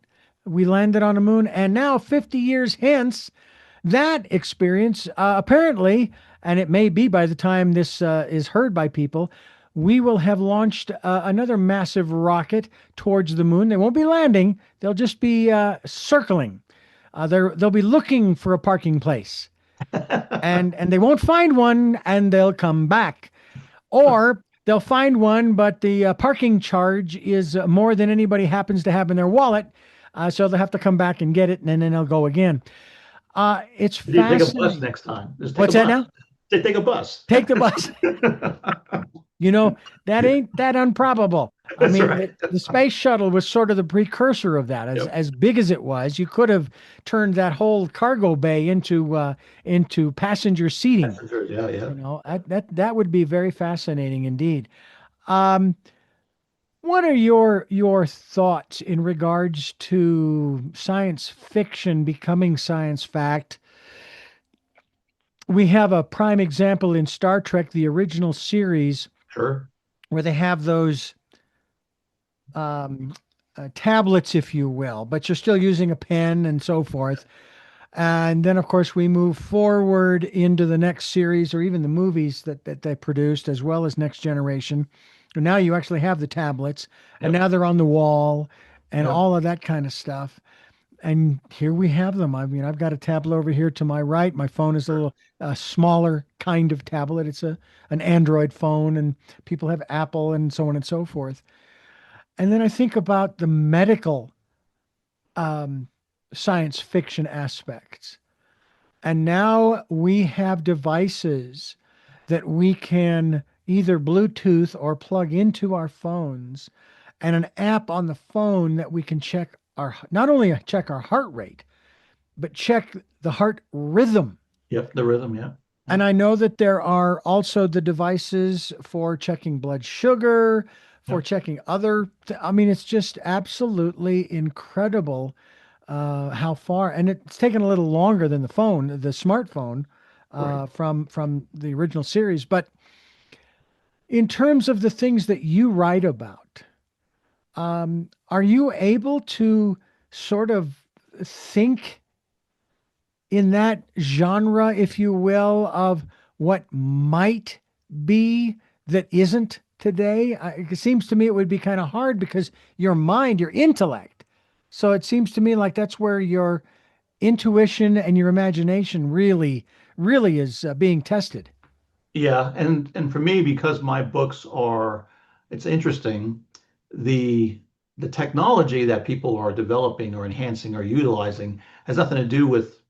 that. We landed on the moon. And now, 50 years hence, that experience, apparently, and it may be by the time this is heard by people, we will have launched another massive rocket towards the moon. They won't be landing, they'll just be circling. They'll be looking for a parking place, and they won't find one, and they'll come back, or they'll find one, but the parking charge is more than anybody happens to have in their wallet, so they'll have to come back and get it, and then they'll go again. It's You need to take a bus fascinating. next time. Just take What's a that bus. now? Take a bus. Take the bus. You know, that ain't that improbable. I That's mean, right. the space shuttle was sort of the precursor of that. As Yep. as big as it was, you could have turned that whole cargo bay into passenger seating. Passengers. Yeah, yeah. That would be very fascinating indeed. Um, what are your thoughts in regards to science fiction becoming science fact? We have a prime example in Star Trek, the original series, Sure. where they have those tablets, if you will, but you're still using a pen and so forth. And then, of course, we move forward into the next series or even the movies that they produced, as well as Next Generation. And now you actually have the tablets, and Yep. now they're on the wall and Yep. all of that kind of stuff. And here we have them. I mean, I've got a tablet over here to my right. My phone is a little smaller kind of tablet. It's an Android phone, and people have Apple and so on and so forth. And then I think about the medical um, science fiction aspects. And now we have devices that we can either Bluetooth or plug into our phones, and an app on the phone that we can check not only check our heart rate, but check the heart rhythm. Yep. The rhythm. Yeah. And I know that there are also the devices for checking blood sugar, for Yep. checking I mean, it's just absolutely incredible how far, and it's taken a little longer than the smartphone, Right. from the original series. But in terms of the things that you write about, are you able to sort of think in that genre, if you will, of what might be that isn't today? It seems to me it would be kind of hard because your mind, your intellect. So it seems to me like that's where your intuition and your imagination really, really is being tested. Yeah, and for me, because my books are, it's interesting, the the technology that people are developing or enhancing or utilizing has nothing to do with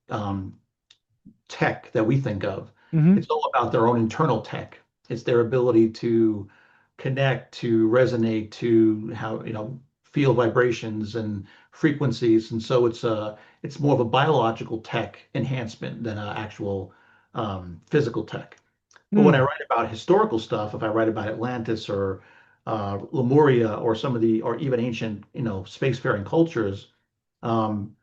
tech that we think of. Hmm. It's all about their own internal tech. It's their ability to connect, to resonate, to how, feel vibrations and frequencies. And so it's more of a biological tech enhancement than an actual physical tech. But when I write about historical stuff, if I write about Atlantis or Lemuria or some of the, or even ancient, spacefaring cultures, um,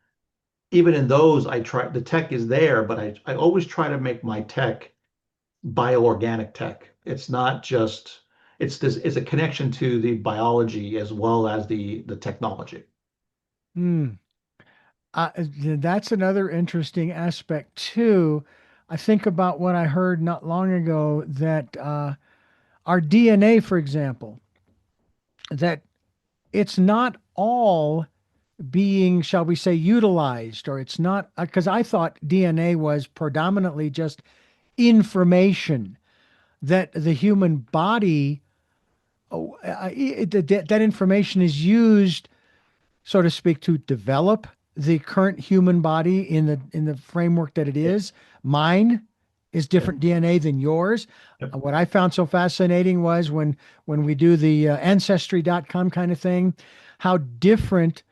even in those, I try, the tech is there, but I always try to make my tech bioorganic tech. It's not just, it's a connection to the biology as well as the technology. Mm. That's another interesting aspect too. I think about what I heard not long ago that our DNA, for example, that it's not all being, shall we say, utilized, or it's not, because I thought DNA was predominantly just information that the human body, that information is used, so to speak, to develop the current human body in the framework that it Yeah, is. Mine is yeah, different DNA than yours. yeah. What I found so fascinating was when we do the ancestry.com kind of thing, how different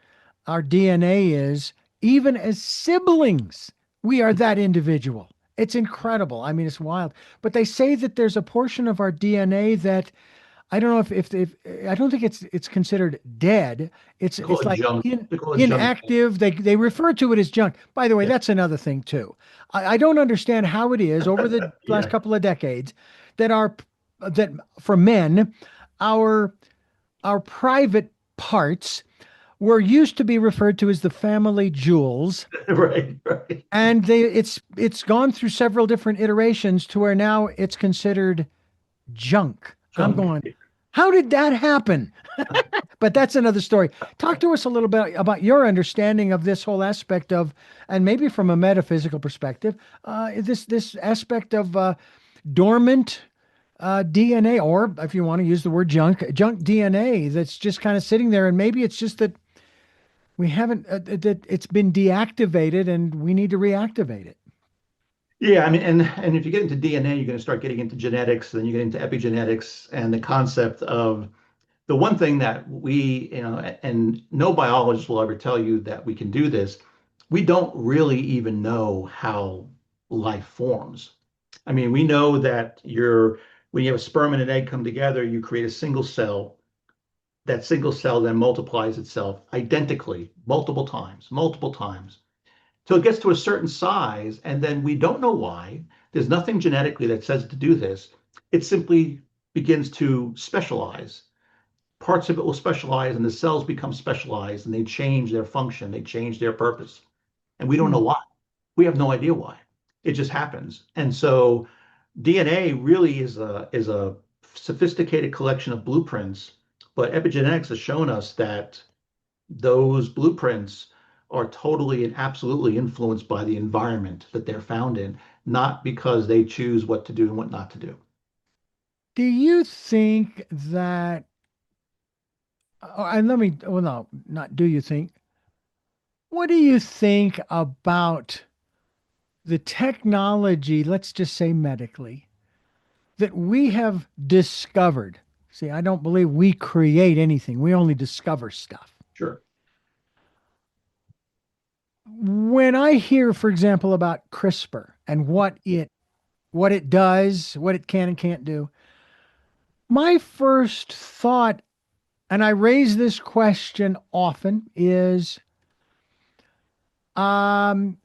our DNA is, even as siblings. We are that individual. It's incredible. I mean, it's wild. But they say that there's a portion of our DNA that I don't know if I don't think it's considered dead. They call It's it like junk. They call it junk. inactive. They refer to it as junk. By the way, Yeah, that's another thing too. I don't understand how it is over the last yeah, couple of decades that that for men, our our private parts were used to be referred to as the family jewels, right, right. and it's gone through several different iterations to where now it's considered junk. I'm Junk. going, how did that happen? But that's another story. Talk to us a little bit about your understanding of this whole aspect of, and maybe from a metaphysical perspective, this aspect of dormant DNA, or if you want to use the word junk DNA that's just kind of sitting there, and maybe it's just that we haven't that it's been deactivated and we need to reactivate it. Yeah, I mean, and if you get into DNA, you're going to start getting into genetics, then you get into epigenetics and the concept of the one thing that we, and no biologist will ever tell you that we can do this, we don't really even know how life forms. I mean, we know that when you have a sperm and an egg come together, you create a single cell. That single cell then multiplies itself identically multiple times, till it gets to a certain size, and then we don't know why. There's nothing genetically that says to do this. It simply begins to specialize. Parts of it will specialize and the cells become specialized and they change their function, they change their purpose. And we don't know Hmm. why. We have no idea why. It just happens. And so DNA really is a sophisticated collection of blueprints, but epigenetics has shown us that those blueprints are totally and absolutely influenced by the environment that they're found in, not because they choose what to do and what not to do. Do you think that, and let me, well, no, not do you think, what do you think about the technology, let's just say medically, that we have discovered? See, I don't believe we create anything, we only discover stuff. Sure. When I hear, for example, about CRISPR and what it does, what it can and can't do, my first thought, and I raise this question often, is um,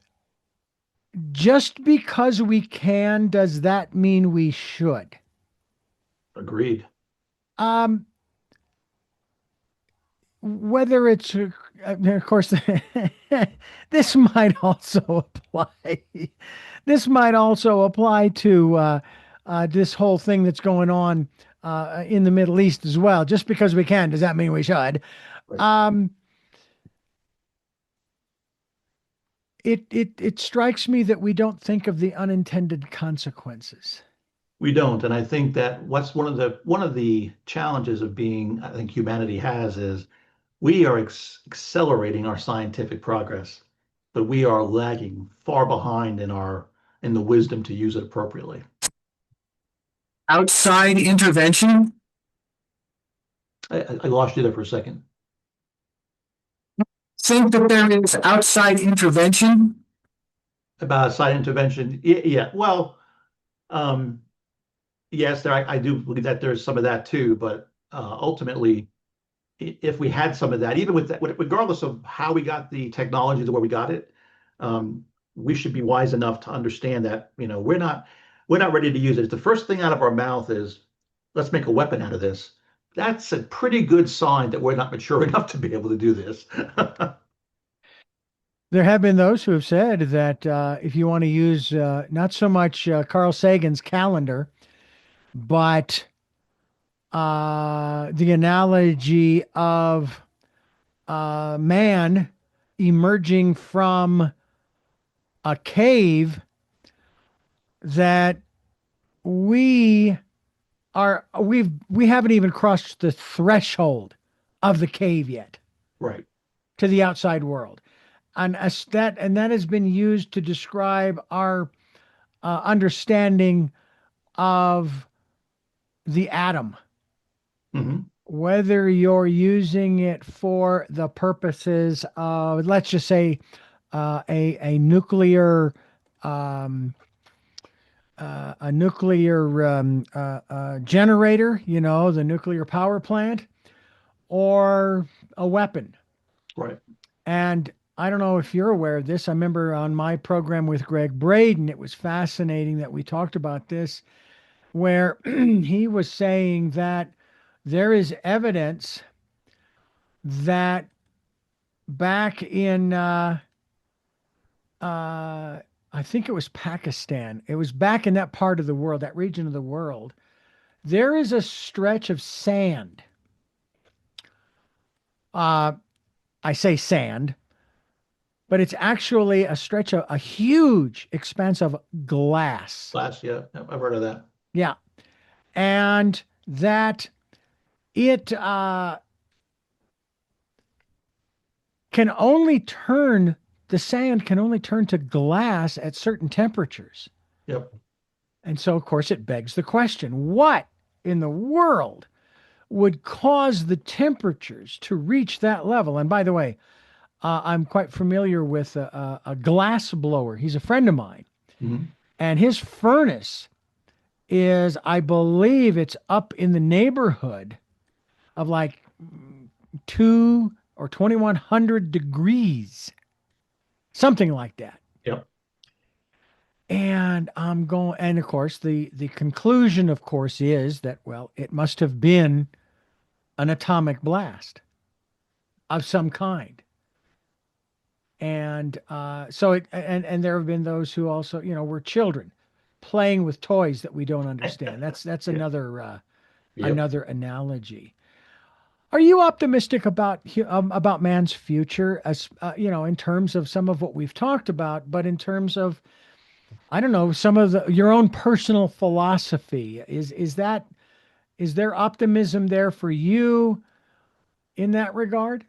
just because we can, does that mean we should? Agreed. Um, Whether it's, of course, this might also apply. This might also apply to this whole thing that's going on in the Middle East as well. Just because we can, does that mean we should? Right. Um, it strikes me that we don't think of the unintended consequences. We don't. And I think that what's one of the challenges of being, I think humanity has is we are accelerating our scientific progress, but we are lagging far behind in the wisdom to use it appropriately. Outside intervention? I lost you there for a second. Think that there is outside intervention? About side intervention. Yeah, yeah. Well, um, yes, I do believe that there's some of that too, but ultimately, if we had some of that, even with that, regardless of how we got the technology to where we got it, um, we should be wise enough to understand that, we're not ready to use it. If the first thing out of our mouth is, let's make a weapon out of this, that's a pretty good sign that we're not mature enough to be able to do this. There have been those who have said that if you want to use not so much Carl Sagan's calendar, but the analogy of man emerging from a cave, that we we haven't even crossed the threshold of the cave yet Right. to the outside world. And that has been used to describe our understanding of the atom, Hmm. whether you're using it for the purposes of, let's just say, a nuclear um, generator, the nuclear power plant, or a weapon. Right. And I don't know if you're aware of this. I remember on my program with Greg Braden, it was fascinating that we talked about this, where he was saying that there is evidence that back in, I think it was Pakistan, it was back in that part of the world, that region of the world, there is a stretch of sand. Uh, I say sand, but it's actually a stretch of a huge expanse of glass. Glass, yeah, I've heard of that. Yeah. And that it can only turn, the sand can only turn to glass at certain temperatures. Yep. And so, of course, it begs the question, what in the world would cause the temperatures to reach that level? And by the way, I'm quite familiar with a glass blower. He's a friend of mine. Hmm. And his furnace is, I believe it's up in the neighborhood of like 2 or 2,100 degrees, something like that. Yep. And I'm going, and of course, the conclusion, of course, is that, well, it must have been an atomic blast of some kind. And so and there have been those who also, were children playing with toys that we don't understand. That's Yeah. another Yep. analogy. Are you optimistic about man's future, as in terms of some of what we've talked about, but in terms of, I don't know, some of your own personal philosophy? Is there optimism there for you in that regard?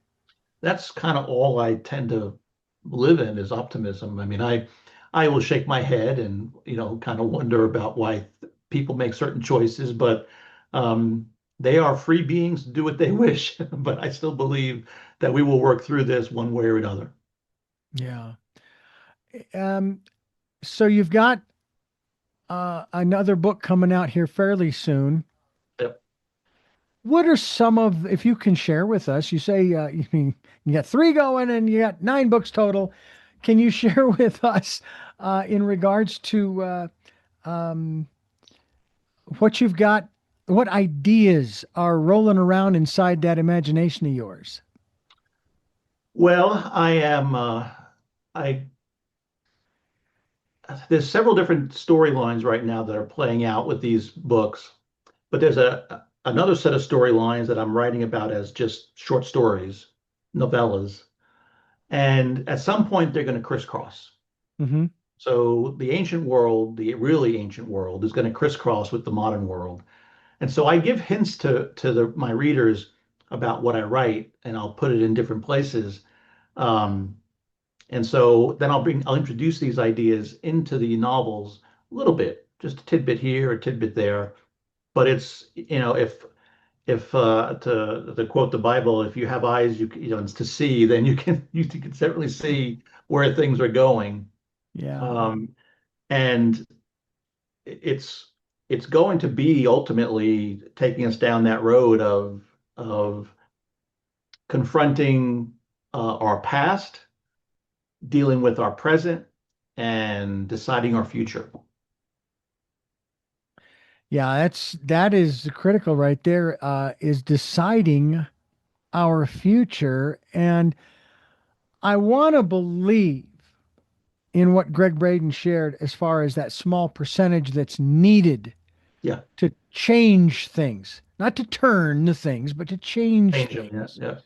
That's kind of all I tend to live in is optimism. I mean, I will shake my head and kind of wonder about why people make certain choices, but um, they are free beings to do what they wish. But I still believe that we will work through this one way or another. Yeah. Um, so you've got another book coming out here fairly soon. Yep. What are some of, if you can share with us, you say you got three going and you got 9 books total. Can you share with us in regards to um, what you've got, what ideas are rolling around inside that imagination of yours? Well, I there's several different storylines right now that are playing out with these books, but there's another set of storylines that I'm writing about as just short stories, novellas, and at some point they're going to crisscross. Mm-hmm. So the ancient world, the really ancient world, is going to crisscross with the modern world. And so I give hints to my readers about what I write, and I'll put it in different places. Um, and so then I'll introduce these ideas into the novels a little bit, just a tidbit here, a tidbit there. But it's, if to quote the Bible, if you have eyes, to see, then you can certainly see where things are going. Yeah. And it's it's going to be ultimately taking us down that road of confronting our past, dealing with our present, and deciding our future. Yeah, that is critical right there, is deciding our future. And I want to believe in what Greg Braden shared as far as that small percentage that's needed Yeah, to change things, not to turn the things, but to change change them. Yeah, things. yeah,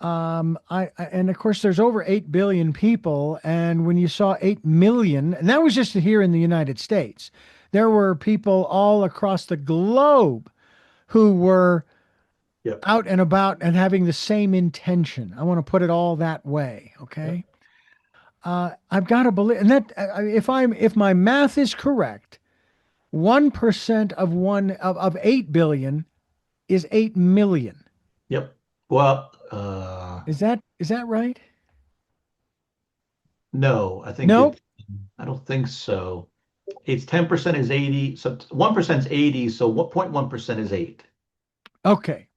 And of course, there's over 8 billion people. And when you saw 8 million, and that was just here in the United States, there were people all across the globe who were yeah, out and about and having the same intention. I want to put it all that way. yeah, Okay. I've got to believe, and that if my math is correct, 1% of 8 billion is 8 million. yep. Well, Is that right? no, No. I don't think so. It's 10% is 80, so 1% is 80, so what 0.1% is 8. Okay.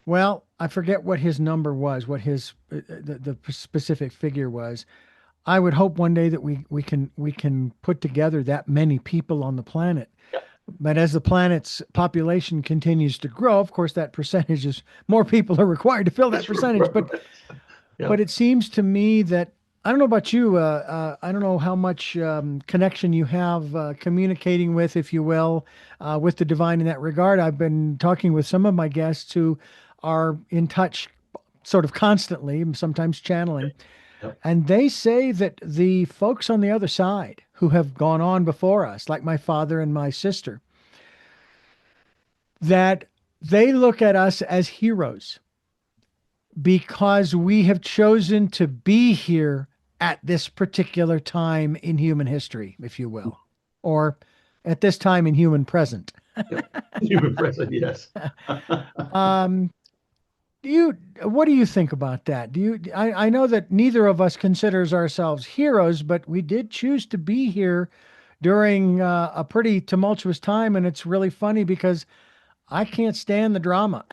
Well, I forget what his number was, what his the specific figure was. I would hope one day that we can put together that many people on the planet. Yep. But as the planet's population continues to grow, of course, that percentage is more people are required to fill that That's percentage. But right. but Yep. it seems to me that I don't know about you. I don't know how much connection you have communicating with, if you will, with the divine in that regard. I've been talking with some of my guests who are in touch sort of constantly, sometimes channeling, Yep. and they say that the folks on the other side who have gone on before us, like my father and my sister, that they look at us as heroes because we have chosen to be here at this particular time in human history, if you will, or at this time in human present. Yep. Human present, yes. Um, do you, what do you think about that? I know that neither of us considers ourselves heroes, but we did choose to be here during a pretty tumultuous time. And it's really funny because I can't stand the drama.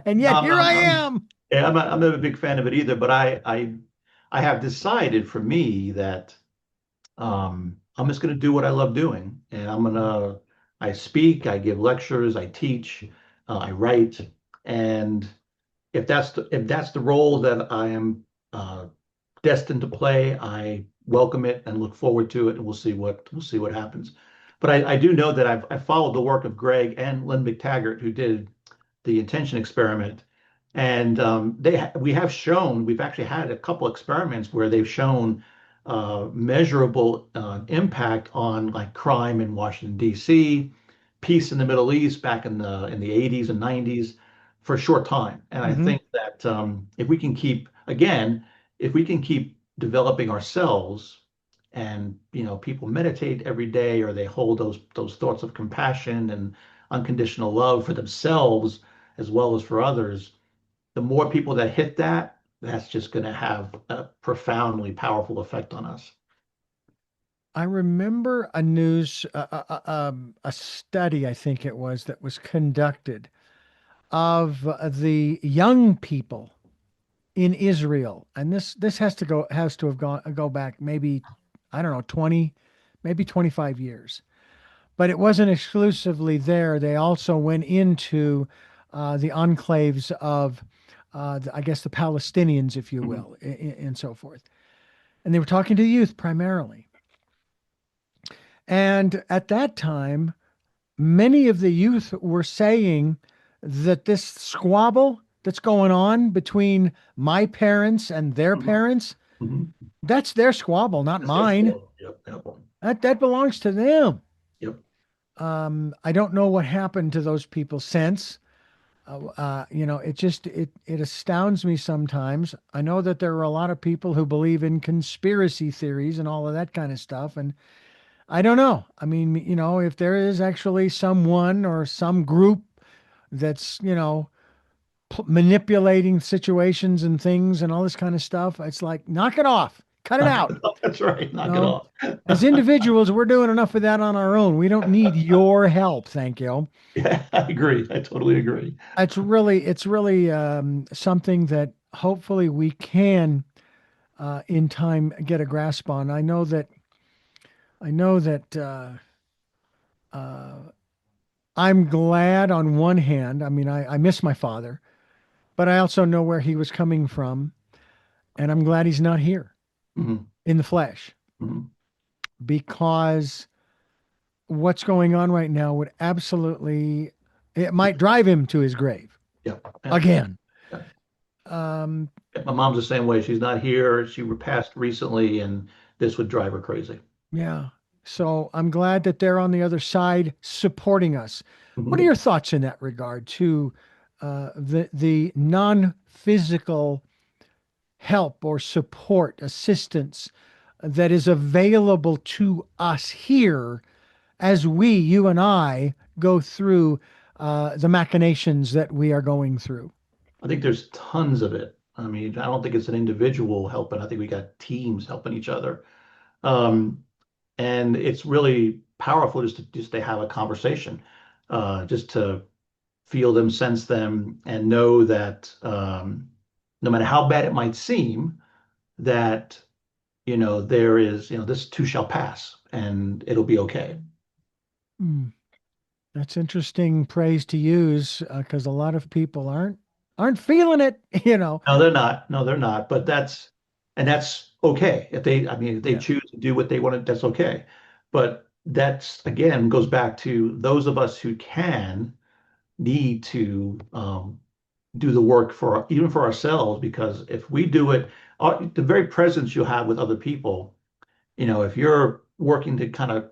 And yet Um, here I I'm, I'm, am. yeah, I'm not a big fan of it either, but I have decided for me that I'm just going to do what I love doing, and I speak, I give lectures, I teach, I write, and if that's the role that I am uh, destined to play, I welcome it and look forward to it, and we'll see what happens. But I do know that I followed the work of Greg and Lynn McTaggart, who did the intention experiment. And we've actually had a couple experiments where they've shown measurable impact on like crime in Washington, D.C., peace in the Middle East back in the 80s and 90s for a short time. And I Hmm. think that if we can keep developing ourselves, and people meditate every day, or they hold those thoughts of compassion and unconditional love for themselves as well as for others, the more people that hit that's just going to have a profoundly powerful effect on us. I remember a study, I think it was, that was conducted of the young people in Israel, and this has to have go back maybe I don't know 20, maybe 25 years. But it wasn't exclusively there. They also went into the enclaves of, I guess, the Palestinians, if you Mhm. will, and so forth. And they were talking to the youth primarily. And at that time, many of the youth were saying that this squabble that's going on between my parents and their Mhm. parents, Mhm. That's their squabble, not That's their mine. fault. Yep. Yep. That belongs to them. Yep. I don't know what happened to those people since. It astounds me sometimes. I know that there are a lot of people who believe in conspiracy theories and all of that kind of stuff, and I don't know. I mean, if there is actually someone or some group that's, manipulating situations and things and all this kind of stuff, it's like, knock it off, cut it Knock out. it off. That's right. You Knock it know, off. as individuals, we're doing enough of that on our own. We don't need your help. Thank you. Yeah, I agree. I totally agree. It's really something that hopefully we can, in time, get a grasp on. I know that I'm glad on one hand. I mean, I miss my father, but I also know where he was coming from, and I'm glad he's not here Mhm. in the flesh, Mhm. because what's going on right now would absolutely, it might drive him to his grave Yep. Yep. again. Yep. Um, Yep. My mom's the same way. She's not here. She passed recently, and this would drive her crazy. yeah. So I'm glad that they're on the other side supporting us. What are Mhm. your thoughts in that regard to the non-physical help or support, assistance that is available to us here as you and I, go through the machinations that we are going through? I think there's tons of it. I mean, I don't think it's an individual helping. I think we got teams helping each other. Um, and it's really powerful just to have a conversation, just to feel them, sense them, and know that no matter how bad it might seem, that there is, this too shall pass, and it'll be okay. Hmm. That's interesting praise to use, because a lot of people aren't feeling it, you know. No, they're not. No, they're not. But that's okay. I mean, if they Yeah. choose to do what they want to, that's okay. But that's again goes back to those of us who can need to do the work for even for ourselves, because if we do it, the very presence you'll have with other people, if you're working to kind of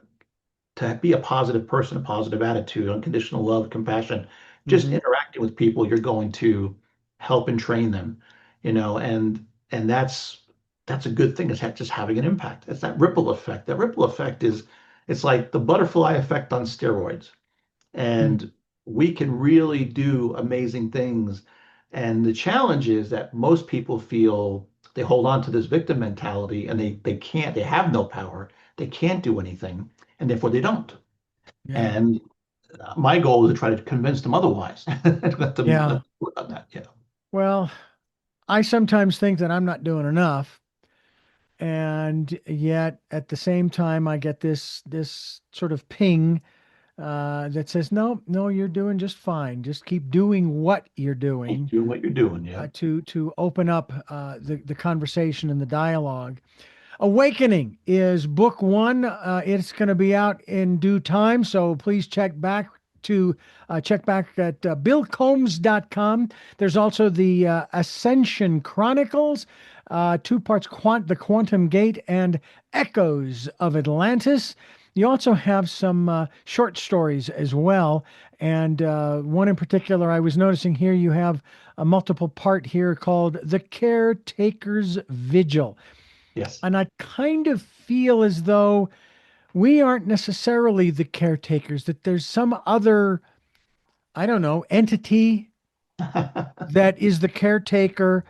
to be a positive person, a positive attitude, unconditional love, compassion, just Hmm. interacting with people, you're going to help and train them, and that's a good thing. It's just having an impact. It's that ripple effect. That ripple effect it's like the butterfly effect on steroids, and we can really do amazing things. And the challenge is that most people feel they hold on to this victim mentality, and they have no power, they can't do anything, and therefore they don't. Yeah. And my goal is to try to convince them otherwise. Let them Yeah. work on that. Yeah. Well, I sometimes think that I'm not doing enough. And yet at the same time, I get this sort of ping that says, no, no, you're doing just fine. Just keep doing what you're Keep doing, doing what you're doing. Yeah. to open up the conversation and the dialogue. Awakening is book one. It's going to be out in due time, so please check back at billcombs.com. There's also the Ascension Chronicles, two parts, the Quantum Gate and Echoes of Atlantis. You also have some short stories as well, and one in particular I was noticing here. You have a multiple part here called The Caretaker's Vigil. Yes. And I kind of feel as though we aren't necessarily the caretakers, that there's some other, I don't know, entity that is the caretaker.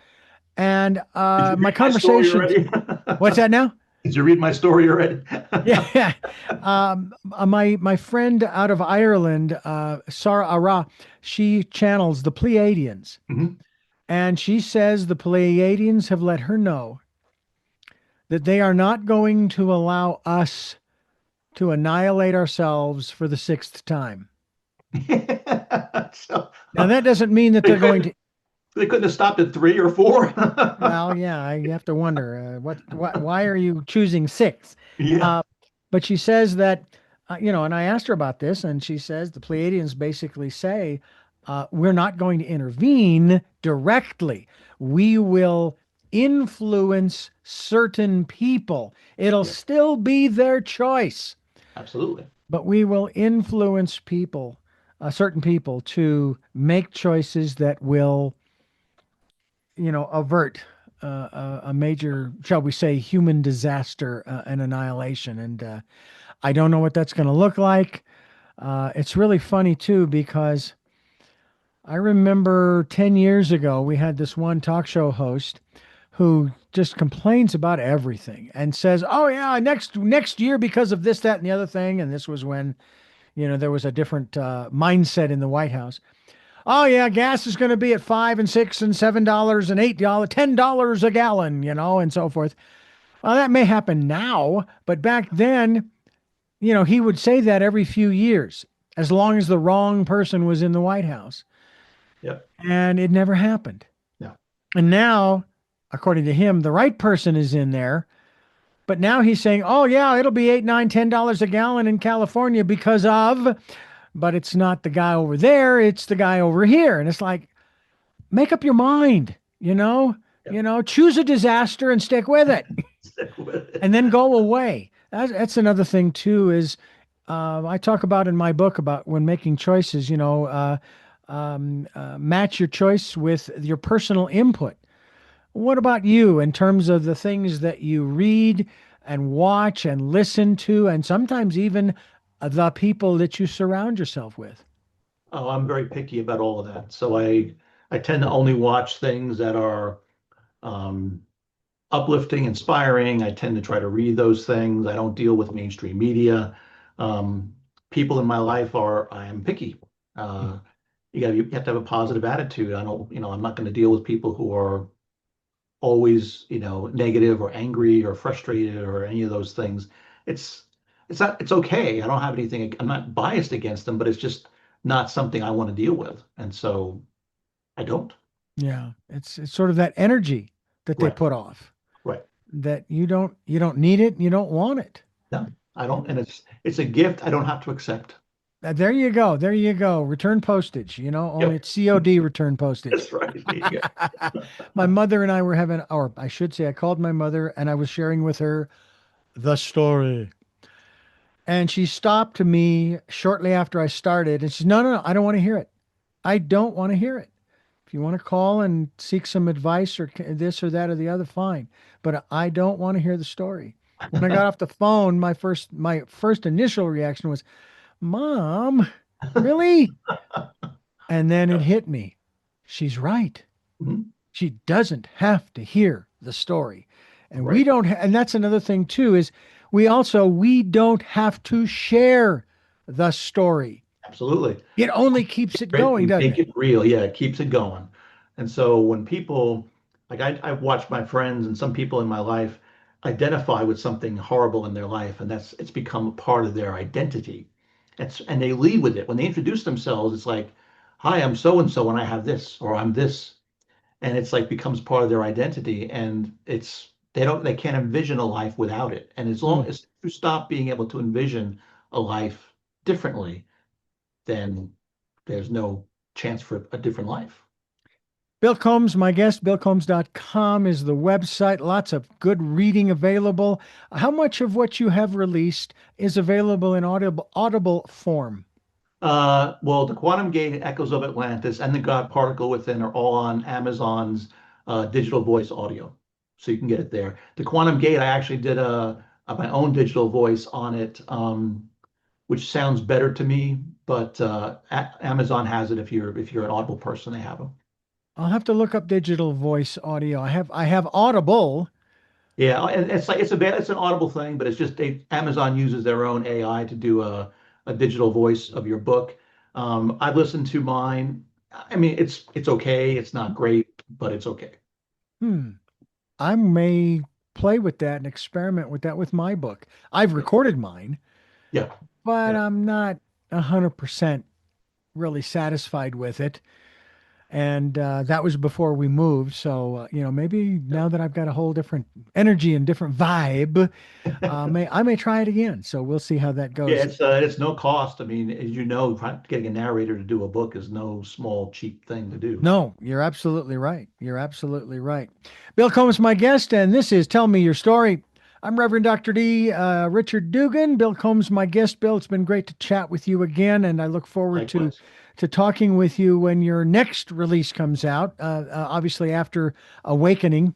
And Did you my read my story conversations, already? what's that now? Did you read my story already? Yeah. My friend out of Ireland, Sarah Ara, she channels the Pleiadians. Mhm. And she says the Pleiadians have let her know that they are not going to allow us to annihilate ourselves for the sixth time. So Now, that doesn't mean that they they're going couldn't to, they couldn't have stopped at 3 or 4. well, yeah, you have to wonder why are you choosing six? Yeah. Uh, but she says that, and I asked her about this, and she says the Pleiadians basically say, we're not going to intervene directly. We will influence certain people. It'll Yeah, still be their choice, absolutely. but we will influence people, certain people, to make choices that will, avert a major, shall we say, human disaster and annihilation. And I don't know what that's going to look like. It's really funny too, because I remember 10 years ago, we had this one talk show host who just complains about everything and says, "Oh yeah, next year because of this, that, and the other thing." And this was when there was a different mindset in the White House. Oh yeah, gas is going to be at $5 and $6 and $7 and $8, $10 a gallon, and so forth. Well, that may happen now, but back then, he would say that every few years, as long as the wrong person was in the White House, Yep. and it never happened. Yeah. And now, according to him, the right person is in there. But now he's saying, oh, yeah, it'll be $8, $9, $10 a gallon in California because of, but it's not the guy over there, it's the guy over here. And it's like, make up your mind, Yep. choose a disaster and stick with it Stick with it. and then go away. That's another thing too, is I talk about in my book about when making choices, match your choice with your personal input. What about you in terms of the things that you read and watch and listen to, and sometimes even the people that you surround yourself with? Oh, I'm very picky about all of that. So I tend to only watch things that are um, uplifting, inspiring. I tend to try to read those things. I don't deal with mainstream media. Um, People in my life I am picky. Uh, you have to have a positive attitude. I don't, I'm not going to deal with people who are always, negative or angry or frustrated or any of those things. It's it's okay. I don't have anything. I'm not biased against them, but it's just not something I want to deal with. And so I don't. Yeah, it's sort of that energy that they Right. put off, Right. that you don't need it, you don't want it. No, I And don't. And it's a gift I don't have to accept. there you go. There you go. Return postage, only Yep. it's COD return postage. That's right. There you go. My mother and I were having, or I should say, I called my mother and I was sharing with her the story. And she stopped me shortly after I started and she's, no, no, no, I don't want to hear it. I don't want to hear it. If you want to call and seek some advice or this or that or the other, fine. But I don't want to hear the story. When I got off the phone, my first initial reaction was, Mom, really? And then it hit me. She's right. Mhm. She doesn't have to hear the story. And we Right. don't, and that's another thing too, is we don't have to share the story. Absolutely. It only keeps it going, You doesn't make it? it real. Yeah, it keeps it going. And so when people, like I've watched my friends and some people in my life identify with something horrible in their life, and it's become a part of their identity. And they lead with it. When they introduce themselves, it's like, hi, I'm so and so, and I have this, or I'm this. And it's like becomes part of their identity. And they can't envision a life without it. And as long Mm. as you stop being able to envision a life differently, then there's no chance for a different life. Bill Combs, my guest, billcombs.com is the website. Lots of good reading available. How much of what you have released is available in audible form? Well, the Quantum Gate and Echoes of Atlantis and the God Particle Within are all on Amazon's digital voice audio. So you can get it there. The Quantum Gate, I actually did my own digital voice on it, which sounds better to me, but Amazon has it if you're an Audible person, they have them. I'll have to look up digital voice audio. I have Audible. Yeah, and it's an Audible thing, but it's just Amazon uses their own AI to do a digital voice of your book. I've listened to mine. I mean, it's okay. It's not great, but it's okay. Hmm. I may play with that and experiment with that with my book. I've recorded mine, Yeah, but yeah, I'm not 100% really satisfied with it. And that was before we moved. So, maybe now that I've got a whole different energy and different vibe, I may try it again. So we'll see how that Yeah, goes. it's no cost. I mean, as you know, getting a narrator to do a book is no small, cheap thing to do. No, you're absolutely right. You're absolutely right. Bill Combs, my guest, and this is Tell Me Your Story. I'm Reverend Dr. D. Richard Dugan. Bill Combs, my guest. Bill, it's been great to chat with you again, and I look forward Likewise. to talking with you when your next release comes out. Obviously, after Awakening,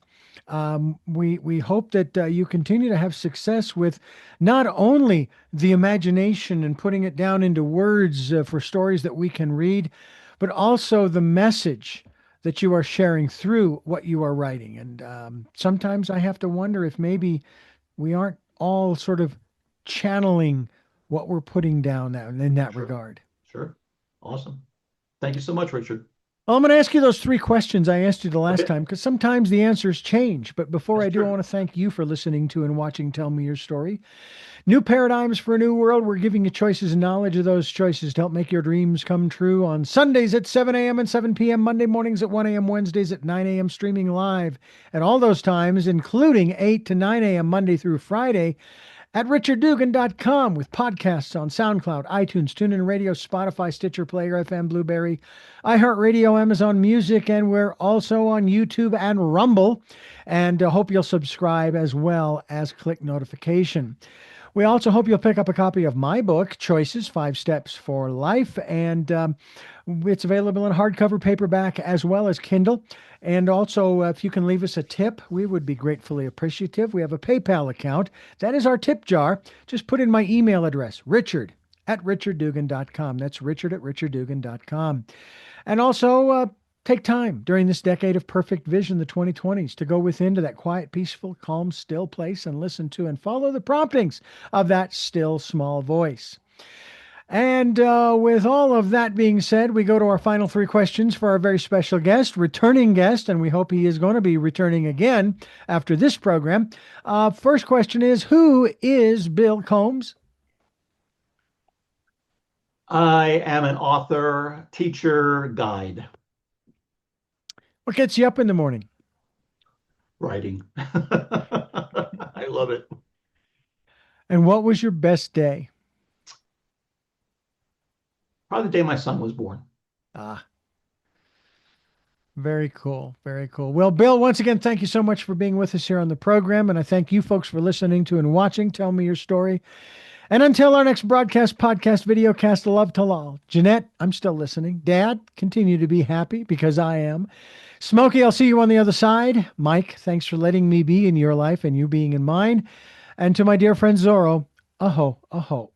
we hope that you continue to have success with not only the imagination and putting it down into words for stories that we can read, but also the message that you are sharing through what you are writing. And sometimes I have to wonder if maybe we aren't all sort of channeling what we're putting down now in that Sure. regard. Sure. Awesome. Thank you so much, Richard. Well, I'm going to ask you those three questions I asked you the last Okay. time because sometimes the answers change. But before That's I do, I true. want to thank you for listening to and watching Tell Me Your Story. New paradigms for a new world. We're giving you choices and knowledge of those choices to help make your dreams come true on Sundays at 7 a.m. and 7 p.m., Monday mornings at 1 a.m., Wednesdays at 9 a.m., streaming live at all those times, including 8 to 9 a.m. Monday through Friday at richarddugan.com with podcasts on SoundCloud, iTunes, TuneIn Radio, Spotify, Stitcher, Player FM, Blueberry, iHeartRadio, Amazon Music, and we're also on YouTube and Rumble. And hope you'll subscribe as well as click notification. We also hope you'll pick up a copy of my book, Choices, 5 Steps for Life. And it's available in hardcover, paperback, as well as Kindle. And also, if you can leave us a tip, we would be gratefully appreciative. We have a PayPal account. That is our tip jar. Just put in my email address, richard@richarddugan.com. That's richard@richarddugan.com. And also, take time during this decade of perfect vision, the 2020s, to go within to that quiet, peaceful, calm, still place and listen to and follow the promptings of that still small voice. And with all of that being said, we go to our final three questions for our very special guest, returning guest, and we hope he is going to be returning again after this program. First question is, who is Bill Combs? I am an author, teacher, guide, What gets you up in the morning? writing. I love it. And what was your best day? Probably the day my son was born. Ah, very cool. Very cool. Well, Bill, once again, thank you so much for being with us here on the program. And I thank you folks for listening to and watching Tell Me Your Story. And until our next broadcast, podcast, video cast, love to all. Jeanette, I'm still listening. Dad, continue to be happy because I am. Smokey, I'll see you on the other side. Mike, thanks for letting me be in your life and you being in mine. And to my dear friend Zorro, aho, aho.